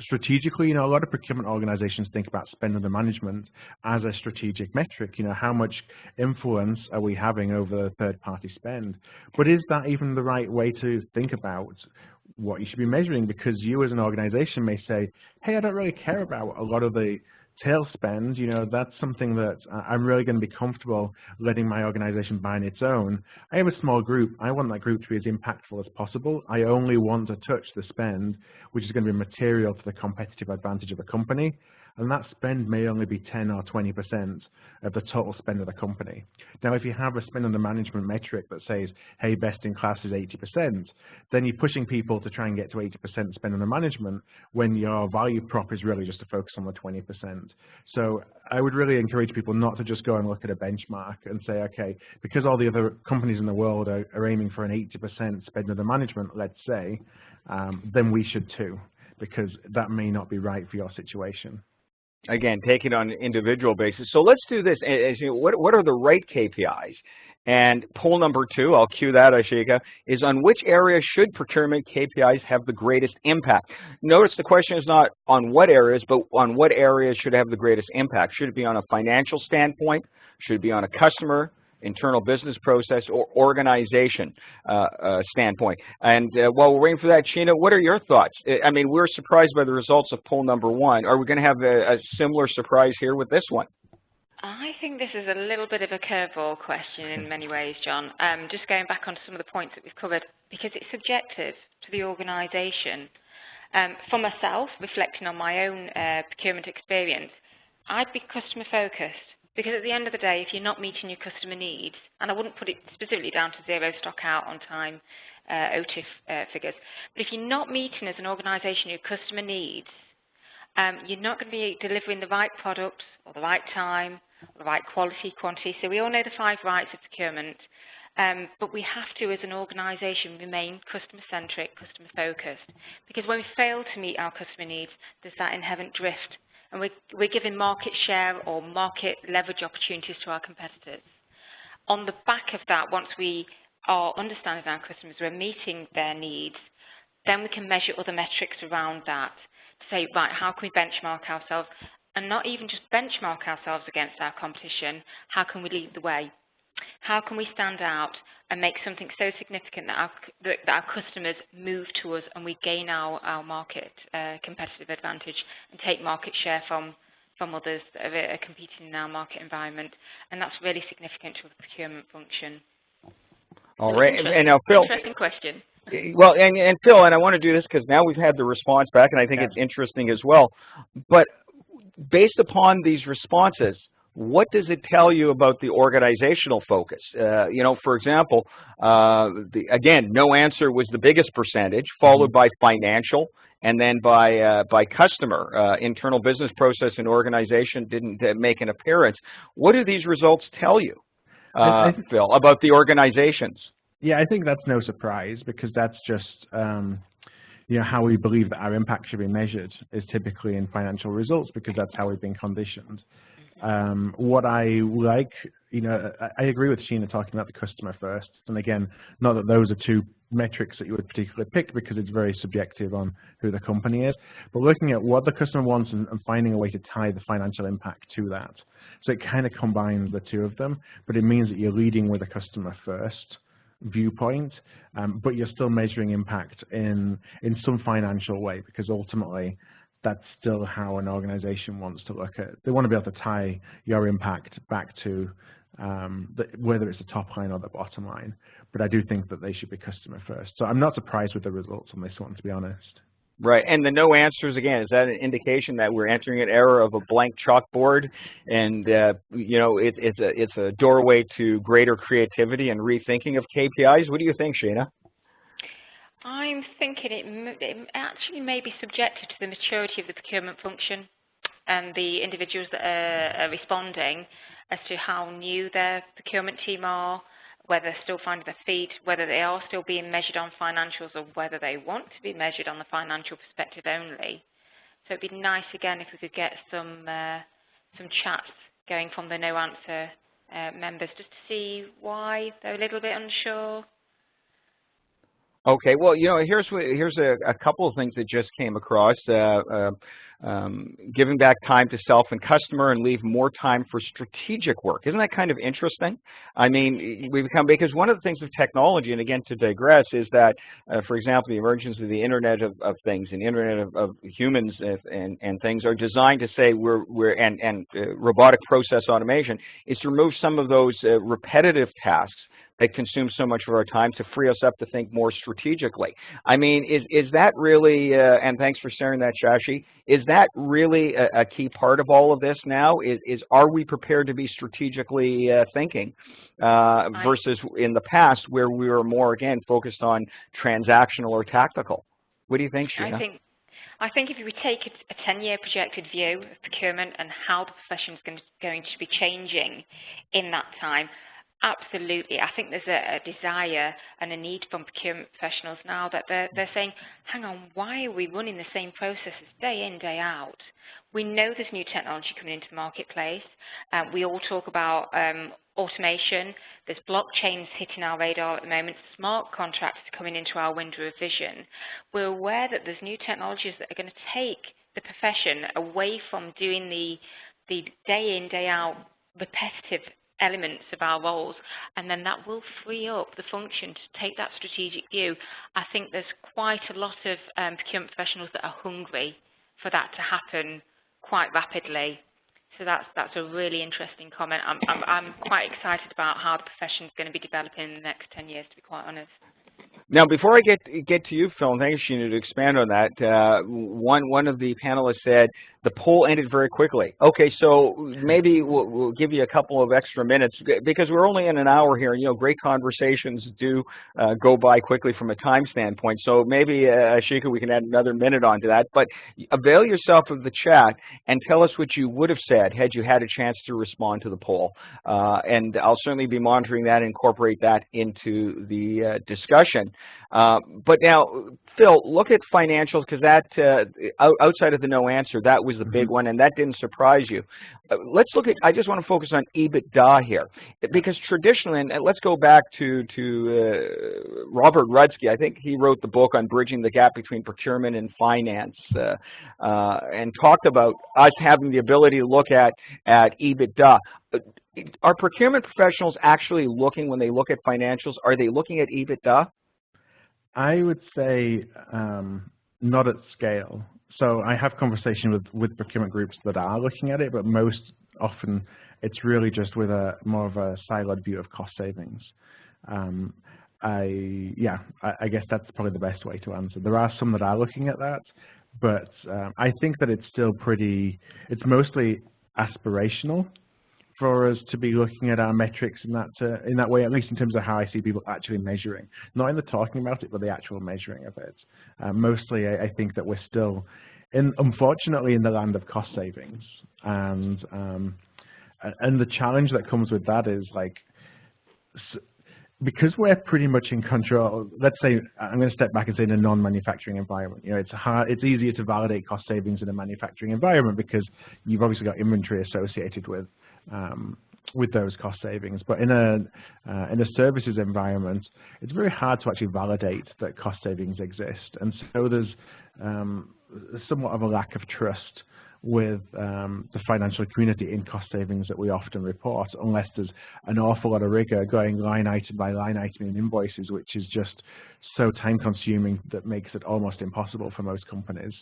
strategically, you know, a lot of procurement organizations think about spend under management as a strategic metric. You know, how much influence are we having over the third-party spend? But is that even the right way to think about what you should be measuring? Because you as an organization may say, hey, I don't really care about a lot of the tail spend, you know, that's something that I'm really going to be comfortable letting my organization buy on its own. I have a small group. I want that group to be as impactful as possible. I only want to touch the spend, which is going to be material to the competitive advantage of the company. And that spend may only be 10 or 20% of the total spend of the company. Now, if you have a spend under management metric that says, hey, best in class is 80%, then you're pushing people to try and get to 80% spend under management when your value prop is really just to focus on the 20%. So I would really encourage people not to just go and look at a benchmark and say, okay, because all the other companies in the world are aiming for an 80% spend under management, let's say, then we should too, because that may not be right for your situation. Again, take it on an individual basis. So let's do this. As you know, what are the right KPIs? And poll number 2, I'll cue that, Ashika, is on which areas should procurement KPIs have the greatest impact? Notice the question is not on what areas, but on what areas should have the greatest impact. Should it be on a financial standpoint? Should it be on a customer, internal business process, or organization standpoint? And while we're waiting for that, Sheena, what are your thoughts? I mean, we're surprised by the results of poll number 1. Are we going to have a similar surprise here with this one? I think this is a little bit of a curveball question in many ways, John. Just going back on some of the points that we've covered, because it's subjective to the organisation. For myself, reflecting on my own procurement experience, I'd be customer focused. Because at the end of the day, if you're not meeting your customer needs, and I wouldn't put it specifically down to zero stock out on time OTIF figures, but if you're not meeting as an organisation your customer needs, you're not going to be delivering the right product or the right time, or the right quality, quantity. So we all know the 5 rights of procurement, but we have to, as an organisation, remain customer-centric, customer-focused. Because when we fail to meet our customer needs, there's that inherent drift. And we're giving market share or market leverage opportunities to our competitors. On the back of that, once we are understanding our customers, we're meeting their needs, then we can measure other metrics around that to say, right, how can we benchmark ourselves? And not even just benchmark ourselves against our competition, how can we lead the way? How can we stand out and make something so significant that our customers move to us and we gain our market competitive advantage and take market share from others that are competing in our market environment? And that's really significant to a procurement function. All right, and now Phil. Interesting question. Well, and Phil, and I want to do this because now we've had the response back, and I think it's interesting as well. But based upon these responses, what does it tell you about the organizational focus? You know, for example, again, no answer was the biggest percentage, followed by financial, and then by customer. Internal business process and organization didn't make an appearance. What do these results tell you, Phil, about the organizations? Yeah, I think that's no surprise, because that's just you know, how we believe that our impact should be measured is typically in financial results, because that's how we've been conditioned. What I like, you know, I agree with Sheena talking about the customer first. And again, not that those are 2 metrics that you would particularly pick, because it's very subjective on who the company is, but looking at what the customer wants and finding a way to tie the financial impact to that. So it kind of combines the 2 of them, but it means that you're leading with a customer first viewpoint, but you're still measuring impact in some financial way, because ultimately that's still how an organization wants to look at. They want to be able to tie your impact back to whether it's the top line or the bottom line. But I do think that they should be customer first. So I'm not surprised with the results on this one, to be honest. Right, and the no answers, again, is that an indication that we're entering an era of a blank chalkboard, and it's a doorway to greater creativity and rethinking of KPIs? What do you think, Sheena? I'm thinking it actually may be subjected to the maturity of the procurement function and the individuals that are responding as to how new their procurement team are, whether they're still finding their feet, whether they are still being measured on financials, or whether they want to be measured on the financial perspective only. So it'd be nice, again, if we could get some chats going from the no answer members, just to see why they're a little bit unsure. Okay, well, here's a couple of things that just came across. Giving back time to self and customer and leave more time for strategic work. Isn't that kind of interesting? I mean, because one of the things with technology, and again, to digress, is that, for example, the emergence of the Internet of Things and Internet of Humans and things are designed to say robotic process automation is to remove some of those repetitive tasks that consume so much of our time to free us up to think more strategically. I mean, is that really, and thanks for sharing that, Shashi, is that really a key part of all of this now? Are we prepared to be strategically thinking versus in the past where we were more, again, focused on transactional or tactical? What do you think, Sheena? I think if we take a 10-year projected view of procurement and how the profession is going to be changing in that time, absolutely. I think there's a desire and a need from procurement professionals now that they're saying, hang on, why are we running the same processes day in, day out? We know there's new technology coming into the marketplace. We all talk about automation. There's blockchains hitting our radar at the moment. Smart contracts coming into our window of vision. We're aware that there's new technologies that are going to take the profession away from doing the day in, day out repetitive elements of our roles, and then that will free up the function to take that strategic view. I think there's quite a lot of procurement professionals that are hungry for that to happen quite rapidly. So that's a really interesting comment. I'm quite excited about how the profession is going to be developing in the next 10 years, to be quite honest. Now, before I get to you, Phil, and thanks, Sheena, to expand on that, one of the panelists said the poll ended very quickly. Okay, so maybe we'll give you a couple of extra minutes because we're only in an hour here. You know, great conversations do go by quickly from a time standpoint. So maybe, Ashika, we can add another minute onto that. But avail yourself of the chat and tell us what you would have said had you had a chance to respond to the poll. And I'll certainly be monitoring that and incorporate that into the discussion. But now, Phil, look at financials, because that, outside of the no answer, that was the big one, and that didn't surprise you. Let's look at, I just want to focus on EBITDA here, because traditionally, and let's go back to Robert Rudsky. I think he wrote the book on bridging the gap between procurement and finance, and talked about us having the ability to look at EBITDA. Are procurement professionals actually looking, when they look at financials, are they looking at EBITDA? I would say not at scale. So I have conversation with procurement groups that are looking at it, but most often it's really just with more of a siloed view of cost savings. I guess that's probably the best way to answer. There are some that are looking at that, but I think that it's still it's mostly aspirational for us to be looking at our metrics in that way, at least in terms of how I see people actually measuring. Not in the talking about it, but the actual measuring of it. Mostly, I think that we're still, unfortunately, in the land of cost savings. And the challenge that comes with that is, like, because we're pretty much in control, let's say, I'm going to step back and say in a non-manufacturing environment, you know, it's easier to validate cost savings in a manufacturing environment because you've obviously got inventory associated with those cost savings. But in a services environment, it's very hard to actually validate that cost savings exist. And so there's somewhat of a lack of trust with the financial community in cost savings that we often report, unless there's an awful lot of rigor going line item by line item in invoices, which is just so time consuming that makes it almost impossible for most companies.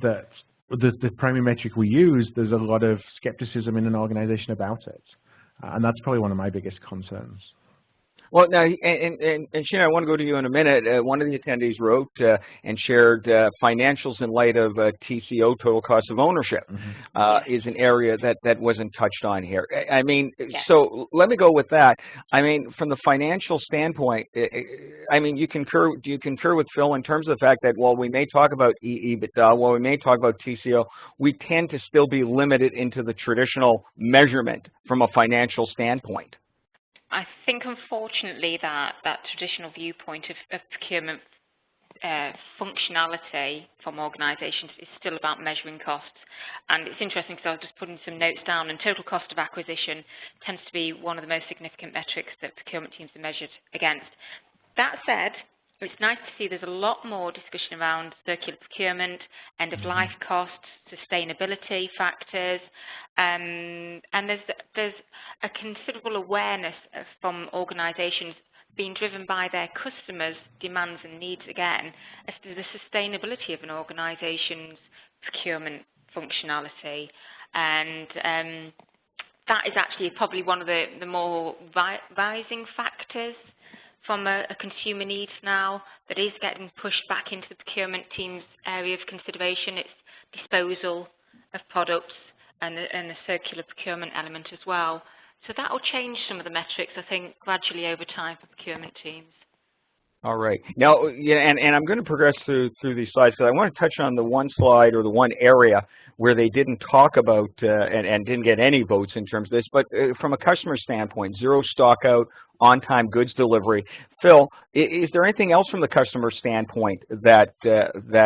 that the primary metric we use, there's a lot of skepticism in an organization about it. And that's probably one of my biggest concerns. Well, now, and Sheena, I want to go to you in a minute. One of the attendees wrote and shared financials in light of TCO, total cost of ownership, is an area that wasn't touched on here. I mean, so let me go with that. I mean, from the financial standpoint, I mean, do you concur with Phil in terms of the fact that while we may talk about EBITDA, while we may talk about TCO, we tend to still be limited into the traditional measurement from a financial standpoint? I think, unfortunately, that traditional viewpoint of procurement functionality from organisations is still about measuring costs. And it's interesting because I was just putting some notes down, and total cost of acquisition tends to be one of the most significant metrics that procurement teams are measured against. That said, it's nice to see there's a lot more discussion around circular procurement, end-of-life costs, sustainability factors, and there's a considerable awareness from organisations being driven by their customers' demands and needs again as to the sustainability of an organisation's procurement functionality. And that is actually probably one of the more rising factors from a consumer needs now that is getting pushed back into the procurement team's area of consideration. It's disposal of products and the circular procurement element as well. So that will change some of the metrics, I think, gradually over time for procurement teams. All right. Now, and I'm going to progress through these slides, because I want to touch on the one slide or the one area where they didn't talk about and didn't get any votes in terms of this, but from a customer standpoint, zero stock out, on-time goods delivery. Phil, is there anything else from the customer standpoint that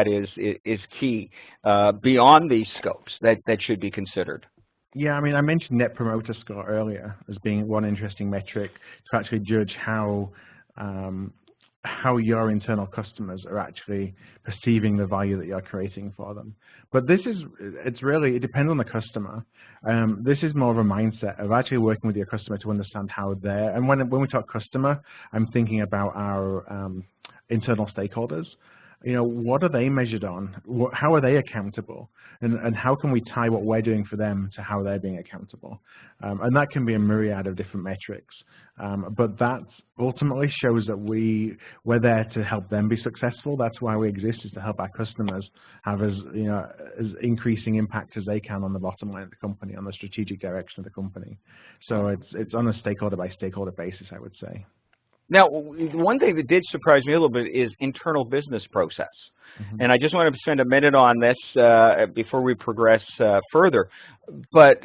is key beyond these scopes that should be considered? Yeah, I mean, I mentioned Net Promoter Score earlier as being one interesting metric to actually judge how your internal customers are actually perceiving the value that you're creating for them. But it depends on the customer. This is more of a mindset of actually working with your customer to understand how they're, and when we talk customer, I'm thinking about our internal stakeholders. You know, what are they measured on? How are they accountable? And how can we tie what we're doing for them to how they're being accountable? And that can be a myriad of different metrics. But that ultimately shows that we're there to help them be successful. That's why we exist, is to help our customers have as increasing impact as they can on the bottom line of the company, on the strategic direction of the company. So it's on a stakeholder by stakeholder basis, I would say. Now, one thing that did surprise me a little bit is internal business process. And I just want to spend a minute on this before we progress further. But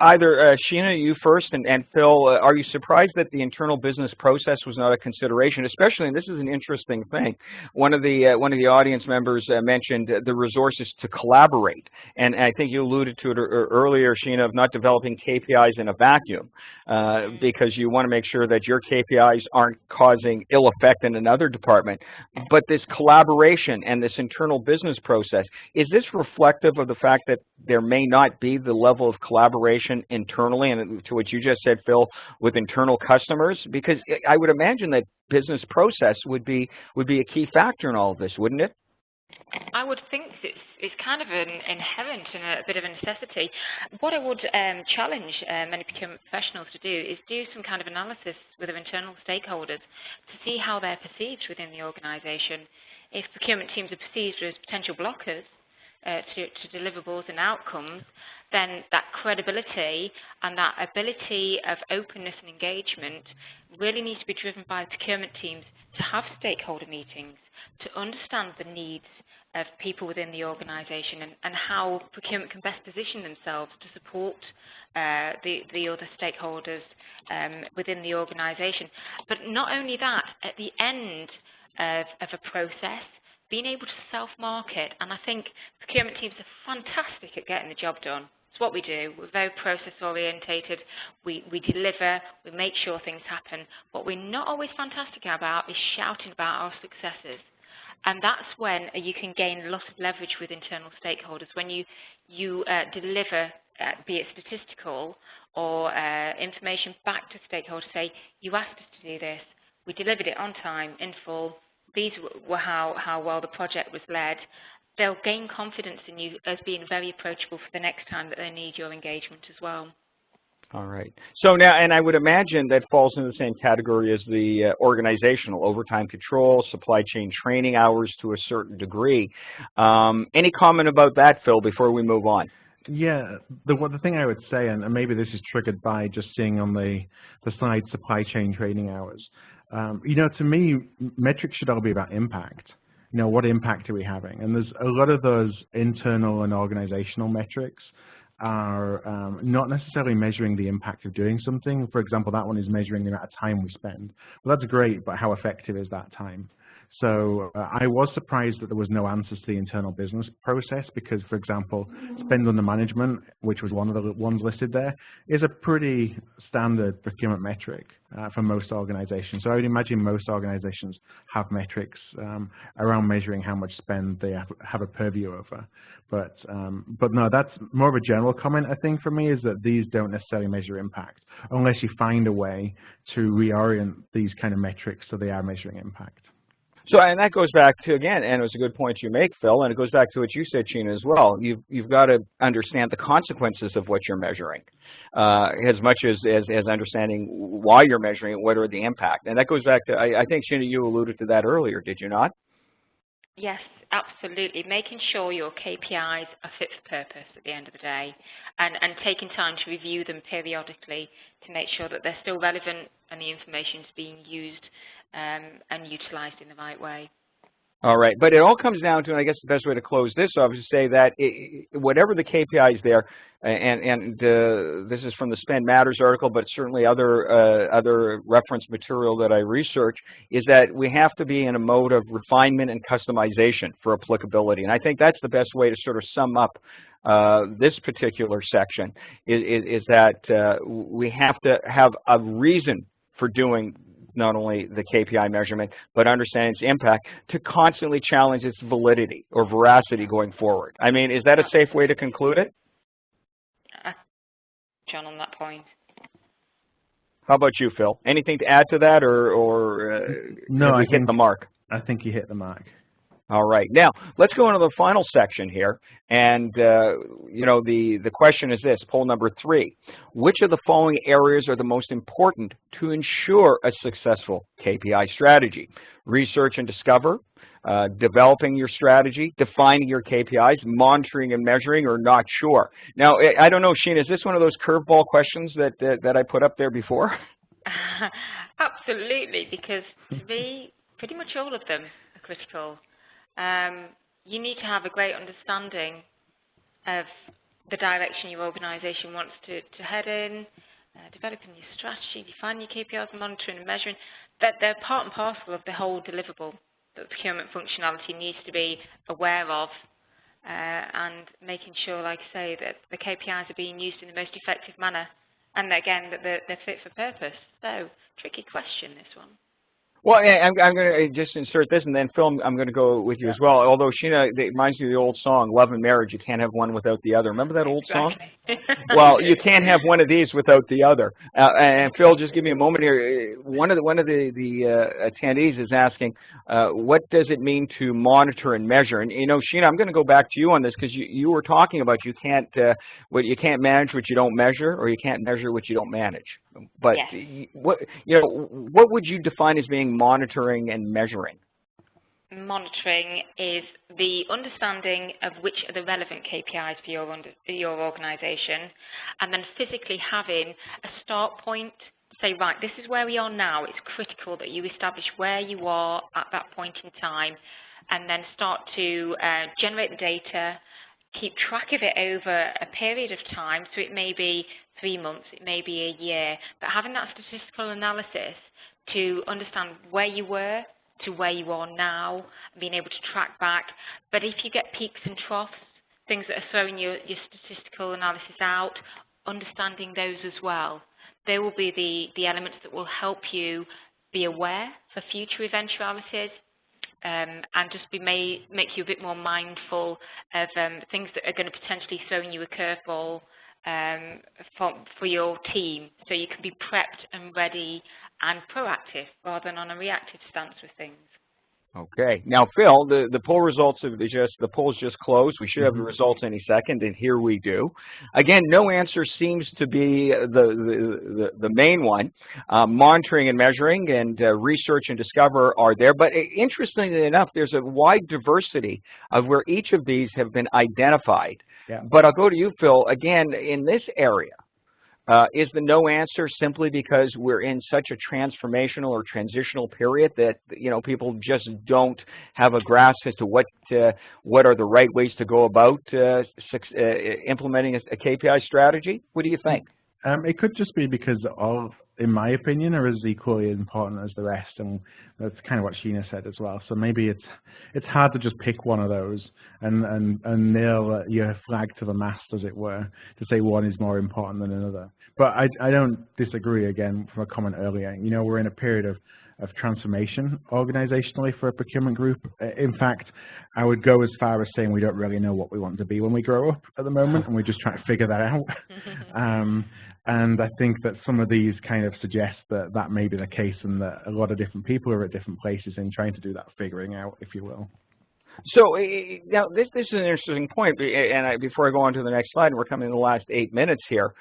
either Sheena, you first, and Phil, are you surprised that the internal business process was not a consideration? Especially, and this is an interesting thing, one of the audience members mentioned the resources to collaborate, and I think you alluded to it earlier, Sheena, of not developing KPIs in a vacuum, because you want to make sure that your KPIs aren't causing ill effect in another department. But this collaboration and this internal business process, is this reflective of the fact that there may not be the level of collaboration internally, and to what you just said, Phil, with internal customers? Because I would imagine that business process would be a key factor in all of this, wouldn't it? I would think it's kind of an inherent and a bit of a necessity. What I would challenge many procurement professionals to do is do some kind of analysis with their internal stakeholders to see how they're perceived within the organisation. If procurement teams are perceived as potential blockers to deliverables and outcomes, then that credibility and that ability of openness and engagement really needs to be driven by procurement teams to have stakeholder meetings, to understand the needs of people within the organisation and how procurement can best position themselves to support the other stakeholders within the organisation. But not only that, at the end of a process, being able to self-market, and I think procurement teams are fantastic at getting the job done. It's what we do. We're very process-orientated. We deliver. We make sure things happen. What we're not always fantastic about is shouting about our successes. And that's when you can gain a lot of leverage with internal stakeholders. When you deliver, be it statistical or information back to stakeholders, say, you asked us to do this. We delivered it on time, in full. These were how well the project was led. they'll gain confidence in you as being very approachable for the next time that they need your engagement as well. All right. So now, and I would imagine that falls in the same category as the organizational, overtime control, supply chain training hours to a certain degree. Any comment about that, Phil, before we move on? Yeah, the thing I would say, and maybe this is triggered by just seeing on the slide supply chain training hours, you know, to me, metrics should all be about impact. You know, what impact are we having? And there's a lot of those internal and organizational metrics are not necessarily measuring the impact of doing something. For example, that one is measuring the amount of time we spend. Well, that's great, but how effective is that time? So I was surprised that there was no answers to the internal business process because, for example, spend under management, which was one of the ones listed there, is a pretty standard procurement metric for most organizations. So I would imagine most organizations have metrics around measuring how much spend they have a purview over. But no, that's more of a general comment, I think, for me, is that these don't necessarily measure impact unless you find a way to reorient these kind of metrics so they are measuring impact. So, and that goes back to, again, and it was a good point you make, Phil, and it goes back to what you said, Sheena, as well. You've got to understand the consequences of what you're measuring, as much as understanding why you're measuring it, what are the impact. And that goes back to, I think, Sheena, you alluded to that earlier, did you not? Yes, absolutely. Making sure your KPIs are fit for purpose at the end of the day, and taking time to review them periodically to make sure that they're still relevant and the information is being used and utilized in the right way. All right, but it all comes down to, and I guess the best way to close this off is to say that whatever the KPI is there, and this is from the Spend Matters article, but certainly other reference material that I research, is that we have to be in a mode of refinement and customization for applicability. And I think that's the best way to sort of sum up this particular section, is that we have to have a reason for doing not only the KPI measurement, but understand its impact to constantly challenge its validity or veracity going forward. I mean, is that a safe way to conclude it? John, on that point. How about you, Phil? Anything to add to that, or no, have we hit the mark? I think you hit the mark. All right. Now, let's go into the final section here. And, you know, the question is this, poll number 3. Which of the following areas are the most important to ensure a successful KPI strategy? Research and discover, developing your strategy, defining your KPIs, monitoring and measuring, or not sure? Now, I don't know, Sheena, is this one of those curveball questions that I put up there before? Absolutely, because to me, pretty much all of them are critical. You need to have a great understanding of the direction your organization wants to head in, developing your strategy, defining your KPIs, monitoring and measuring. That they're part and parcel of the whole deliverable that procurement functionality needs to be aware of, and making sure, like I say, that the KPIs are being used in the most effective manner, and again, that they're fit for purpose. So, tricky question, this one. Well, I'm going to just insert this, and then Phil, I'm going to go with you as well. Although, Sheena, it reminds me of the old song, Love and Marriage, you can't have one without the other. Remember that old song? Well, you can't have one of these without the other. And Phil, just give me a moment here. One of the attendees is asking, what does it mean to monitor and measure? And, you know, Sheena, I'm going to go back to you on this, because you were talking about you can't manage what you don't measure, or you can't measure what you don't manage. But yes. What would you define as being monitoring and measuring? Monitoring is the understanding of which are the relevant KPIs for your organization, and then physically having a start point. Say, right, this is where we are now. It's critical that you establish where you are at that point in time, and then start to generate the data, keep track of it over a period of time. So it may be 3 months, it may be a year, but having that statistical analysis to understand where you were to where you are now, and being able to track back. But if you get peaks and troughs, things that are throwing your statistical analysis out, understanding those as well. They will be the elements that will help you be aware for future eventualities, and just make you a bit more mindful of things that are going to potentially throw you a curveball for your team, so you can be prepped and ready and proactive rather than on a reactive stance with things. Okay. Now, Phil, the poll results have the polls just closed. We should have the results any second, and here we do. Again, no answer seems to be the main one. Monitoring and measuring and research and discover are there, but interestingly enough, there's a wide diversity of where each of these have been identified. Yeah. But I'll go to you, Phil. Again, in this area, is the no answer simply because we're in such a transformational or transitional period that, you know, people just don't have a grasp as to what are the right ways to go about implementing a KPI strategy? What do you think? It could just be because all, in my opinion, are as equally important as the rest, and that's kind of what Sheena said as well. So maybe it's hard to just pick one of those and nail your flag to the mast, as it were, to say one is more important than another. But I don't disagree, again, from a comment earlier. You know, we're in a period of transformation organizationally for a procurement group. In fact, I would go as far as saying we don't really know what we want to be when we grow up at the moment, and we're just trying to figure that out. And I think that some of these kind of suggest that that may be the case, and that a lot of different people are at different places in trying to do that figuring out, if you will. So now this is an interesting point, and before I go on to the next slide, and we're coming to the last 8 minutes here,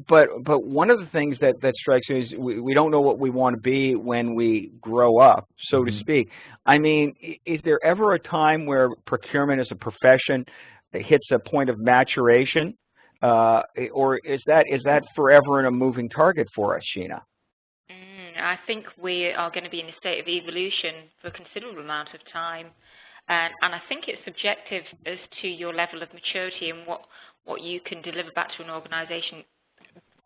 but one of the things that strikes me is we don't know what we want to be when we grow up, so to speak. I mean, is there ever a time where procurement as a profession hits a point of maturation, or is that forever in a moving target for us, Sheena? I think we are going to be in a state of evolution for a considerable amount of time. And I think it's subjective as to your level of maturity and what you can deliver back to an organization,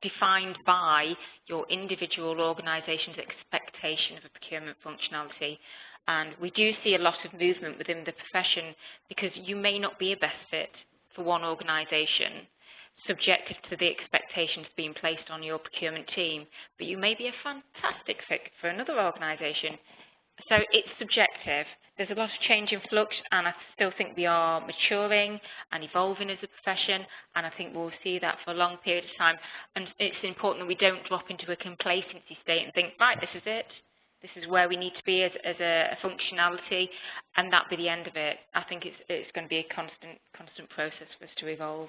defined by your individual organization's expectation of a procurement functionality. And we do see a lot of movement within the profession because you may not be a best fit for one organization, subjective to the expectations being placed on your procurement team, but you may be a fantastic fit for another organization. So it's subjective. There's a lot of change in flux, and I still think we are maturing and evolving as a profession, and I think we'll see that for a long period of time. And it's important that we don't drop into a complacency state and think, right, this is it. This is where we need to be as a functionality, and that be the end of it. I think it's going to be a constant process for us to evolve.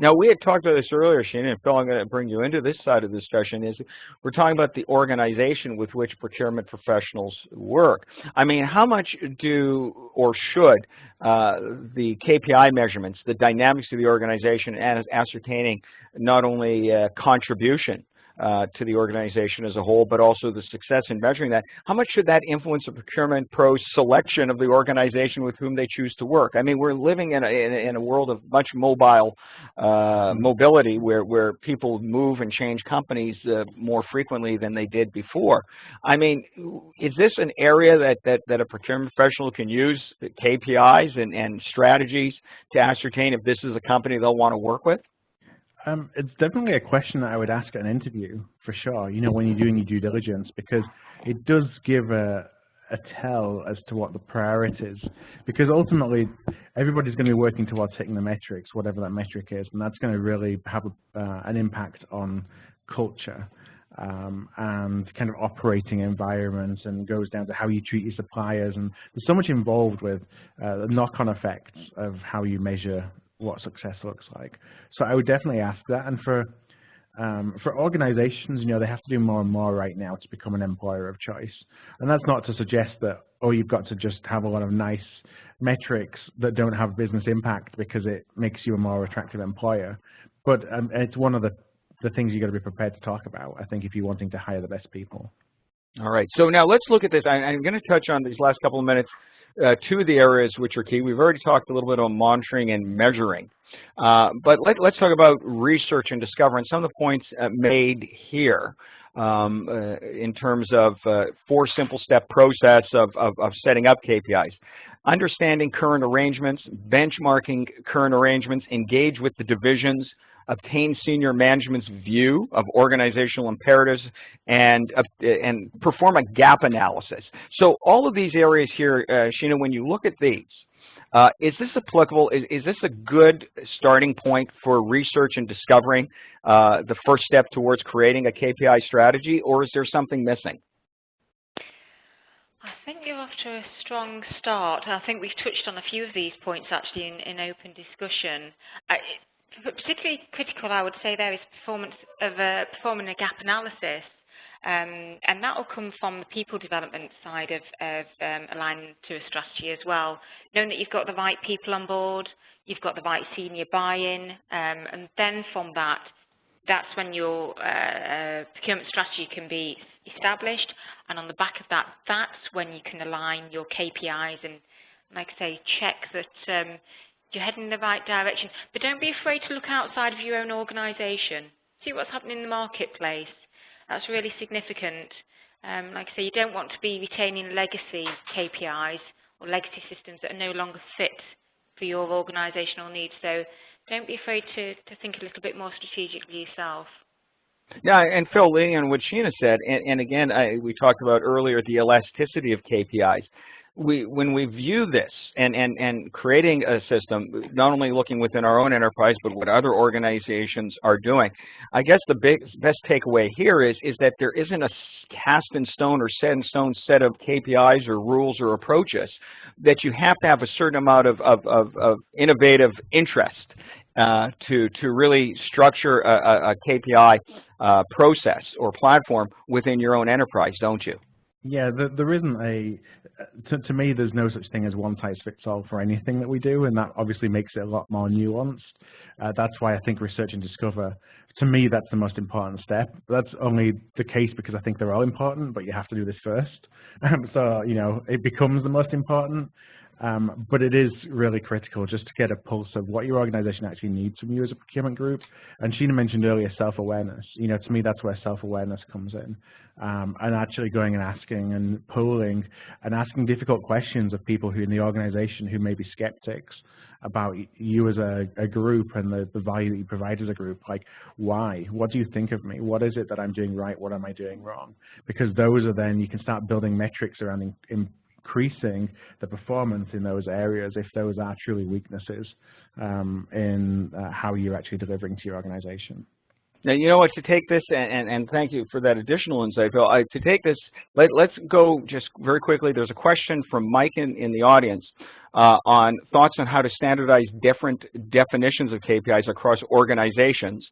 Now, we had talked about this earlier, Sheena, and Phil, I'm going to bring you into this side of the discussion, is we're talking about the organization with which procurement professionals work. I mean, how much do or should the KPI measurements, the dynamics of the organization, and ascertaining not only contribution to the organization as a whole, but also the success in measuring that, how much should that influence a procurement pro's selection of the organization with whom they choose to work? I mean, we're living in a world of much mobility where people move and change companies more frequently than they did before. I mean, is this an area that a procurement professional can use KPIs and strategies to ascertain if this is a company they'll want to work with? It's definitely a question that I would ask at an interview, for sure, you know, when you're doing your due diligence, because it does give a tell as to what the priority is. Because ultimately, everybody's going to be working towards hitting the metrics, whatever that metric is, and that's going to really have an impact on culture and kind of operating environments, and goes down to how you treat your suppliers. And there's so much involved with the knock-on effects of how you measure what success looks like. So I would definitely ask that. And for organizations, you know, they have to do more and more right now to become an employer of choice. And that's not to suggest that, oh, you've got to just have a lot of nice metrics that don't have business impact because it makes you a more attractive employer. But it's one of the things you've got to be prepared to talk about, I think, if you're wanting to hire the best people. All right. So now let's look at this. I'm going to touch on these last couple of minutes two of the areas which are key. We've already talked a little bit on monitoring and measuring, but let's talk about research and discovery and some of the points made here in terms of 4 simple step process of setting up KPIs. Understanding current arrangements, benchmarking current arrangements, engage with the divisions, obtain senior management's view of organizational imperatives, and perform a gap analysis. So all of these areas here, Sheena, when you look at these, is this applicable? Is this a good starting point for research and discovering the first step towards creating a KPI strategy, or is there something missing? I think you're off to a strong start. I think we've touched on a few of these points actually in open discussion. Particularly critical, I would say, there is performing a gap analysis, and that will come from the people development side of aligning to a strategy as well. Knowing that you've got the right people on board, you've got the right senior buy-in, and then from that, that's when your procurement strategy can be established, and on the back of that, that's when you can align your KPIs and, like I say, check that you're heading in the right direction. But don't be afraid to look outside of your own organisation. See what's happening in the marketplace. That's really significant. Like I say, you don't want to be retaining legacy KPIs or legacy systems that are no longer fit for your organisational needs. So don't be afraid to think a little bit more strategically yourself. Yeah, and Phil, leading on what Sheena said, and again, we talked about earlier the elasticity of KPIs. When we view this and creating a system, not only looking within our own enterprise, but what other organizations are doing, I guess the best takeaway here is that there isn't a cast in stone or set in stone set of KPIs or rules or approaches, that you have to have a certain amount of innovative interest to really structure a KPI process or platform within your own enterprise, don't you? Yeah, there isn't to me, there's no such thing as one size fits all for anything that we do, and that obviously makes it a lot more nuanced. That's why I think research and discover, to me, that's the most important step. That's only the case because I think they're all important, but you have to do this first. So, you know, it becomes the most important. But it is really critical just to get a pulse of what your organization actually needs from you as a procurement group. And Sheena mentioned earlier self-awareness. You know, to me, that's where self-awareness comes in. And actually going and asking and polling and asking difficult questions of people who in the organization who may be skeptics about you as a group and the value that you provide as a group. Like, why? What do you think of me? What is it that I'm doing right? What am I doing wrong? Because those are then, you can start building metrics around increasing the performance in those areas if those are truly weaknesses in how you're actually delivering to your organization. Now, you know what, to take this, and thank you for that additional insight, Bill. To take this, let's go just very quickly. There's a question from Mike in the audience on thoughts on how to standardize different definitions of KPIs across organizations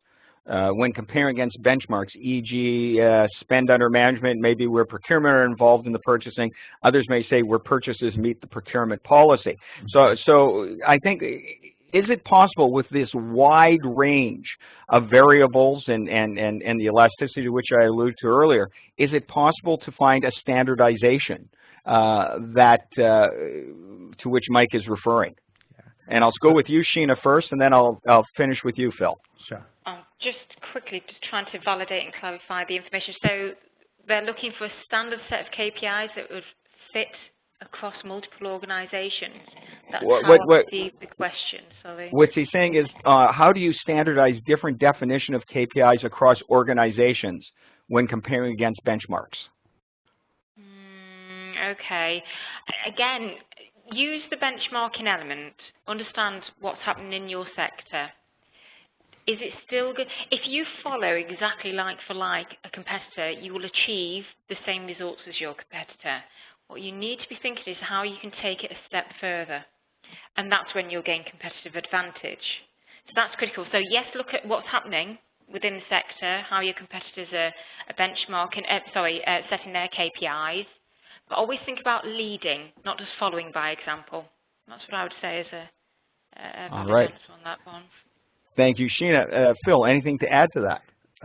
when comparing against benchmarks, e.g. Spend under management, maybe where procurement are involved in the purchasing. Others may say where purchases meet the procurement policy. So I think, is it possible with this wide range of variables and the elasticity to which I alluded to earlier, is it possible to find a standardization to which Mike is referring? And I'll go with you, Sheena, first, and then I'll finish with you, Phil. Sure. Just quickly, just trying to validate and clarify the information. So they're looking for a standard set of KPIs that would fit across multiple organizations. That's how I see the question. Sorry. What he's saying is, how do you standardize different definition of KPIs across organizations when comparing against benchmarks? Okay. Again, use the benchmarking element. Understand what's happening in your sector. Is it still good? If you follow exactly like for like a competitor, you will achieve the same results as your competitor. What you need to be thinking is how you can take it a step further. And that's when you'll gain competitive advantage. So that's critical. So yes, look at what's happening within the sector, how your competitors are benchmarking, setting their KPIs. But always think about leading, not just following by example. That's what I would say as a answer on that one. Thank you, Sheena. Phil, anything to add to that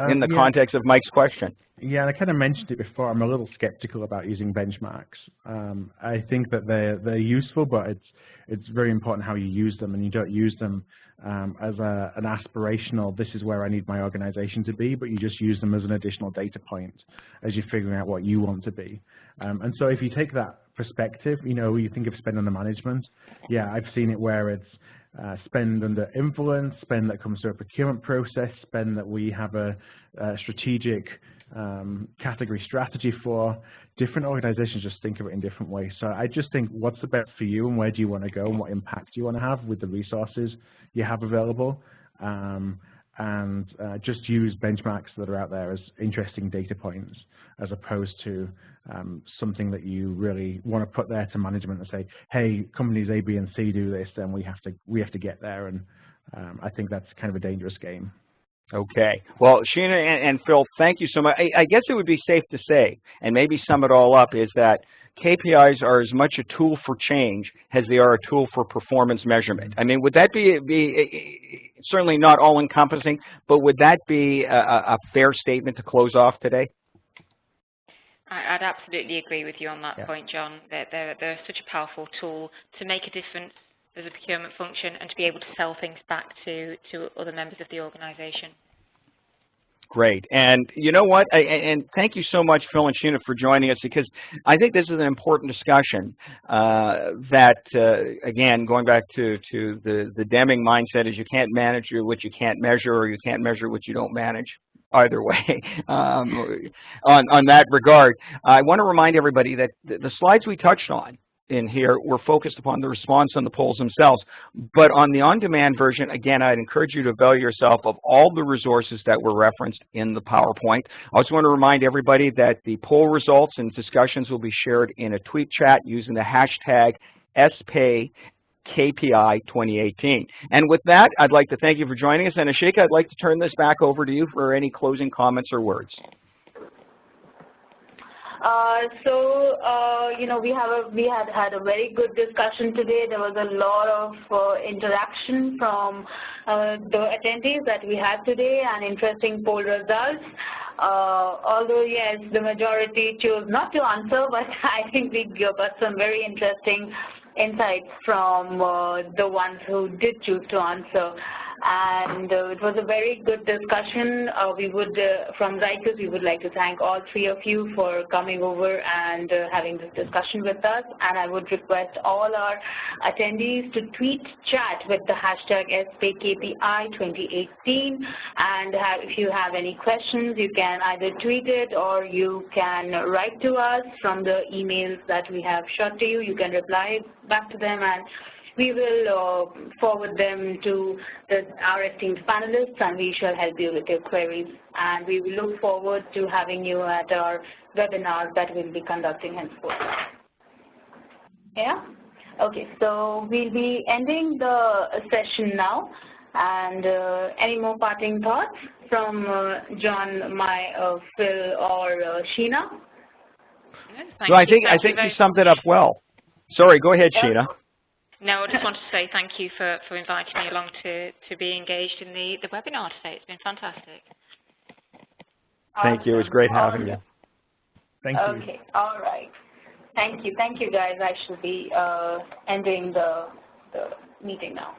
in the context of Mike's question? Yeah, and I kind of mentioned it before. I'm a little skeptical about using benchmarks. I think that they're useful, but it's very important how you use them, and you don't use them as an aspirational, this is where I need my organization to be, but you just use them as an additional data point as you're figuring out what you want to be. And so if you take that perspective, you know, you think of spend under management. Yeah, I've seen it where it's spend under influence, spend that comes through a procurement process, spend that we have a strategic category strategy for. Different organizations just think of it in different ways. So I just think, what's the best for you and where do you want to go and what impact do you want to have with the resources you have available? and just use benchmarks that are out there as interesting data points, as opposed to something that you really want to put there to management and say, hey, companies A, B, and C do this, then we have to get there. And I think that's kind of a dangerous game. Okay. Well, Sheena and Phil, thank you so much. I guess it would be safe to say, and maybe sum it all up, is that KPIs are as much a tool for change as they are a tool for performance measurement. I mean, would that be certainly not all-encompassing, but would that be a fair statement to close off today? I'd absolutely agree with you on that point, John. They're such a powerful tool to make a difference as a procurement function and to be able to sell things back to other members of the organization. Great. And you know what? And thank you so much, Phil and Sheena, for joining us, because I think this is an important discussion that, again, going back to the Deming mindset, is you can't manage what you can't measure, or you can't measure what you don't manage. Either way, on that regard, I want to remind everybody that the slides we touched on in here were focused upon the response on the polls themselves. But on the on-demand version, again, I'd encourage you to avail yourself of all the resources that were referenced in the PowerPoint. I also want to remind everybody that the poll results and discussions will be shared in a tweet chat using the hashtag SPayKPI 2018. And with that, I'd like to thank you for joining us. And Ashika, I'd like to turn this back over to you for any closing comments or words. You know, we had a very good discussion today. There was a lot of interaction from the attendees that we had today, and interesting poll results. Although, yes, the majority chose not to answer, but I think we got some very interesting insights from the ones who did choose to answer. And it was a very good discussion. From Zycus, we would like to thank all three of you for coming over and having this discussion with us. And I would request all our attendees to tweet chat with the hashtag SPayKPI 2018. And if you have any questions, you can either tweet it or you can write to us from the emails that we have shot to you. You can reply back to them, and we will forward them to our esteemed panelists, and we shall help you with your queries. And we will look forward to having you at our webinars that we'll be conducting henceforth. Yeah? Okay, so we'll be ending the session now. And any more parting thoughts from John, Phil, or Sheena? So I think you summed it up well. Sorry, go ahead, Sheena. No, I just want to say thank you for inviting me along to be engaged in the webinar today. It's been fantastic. Thank you. It was great having you. Thank you. Okay. All right. Thank you. Thank you, guys. I shall be ending the meeting now.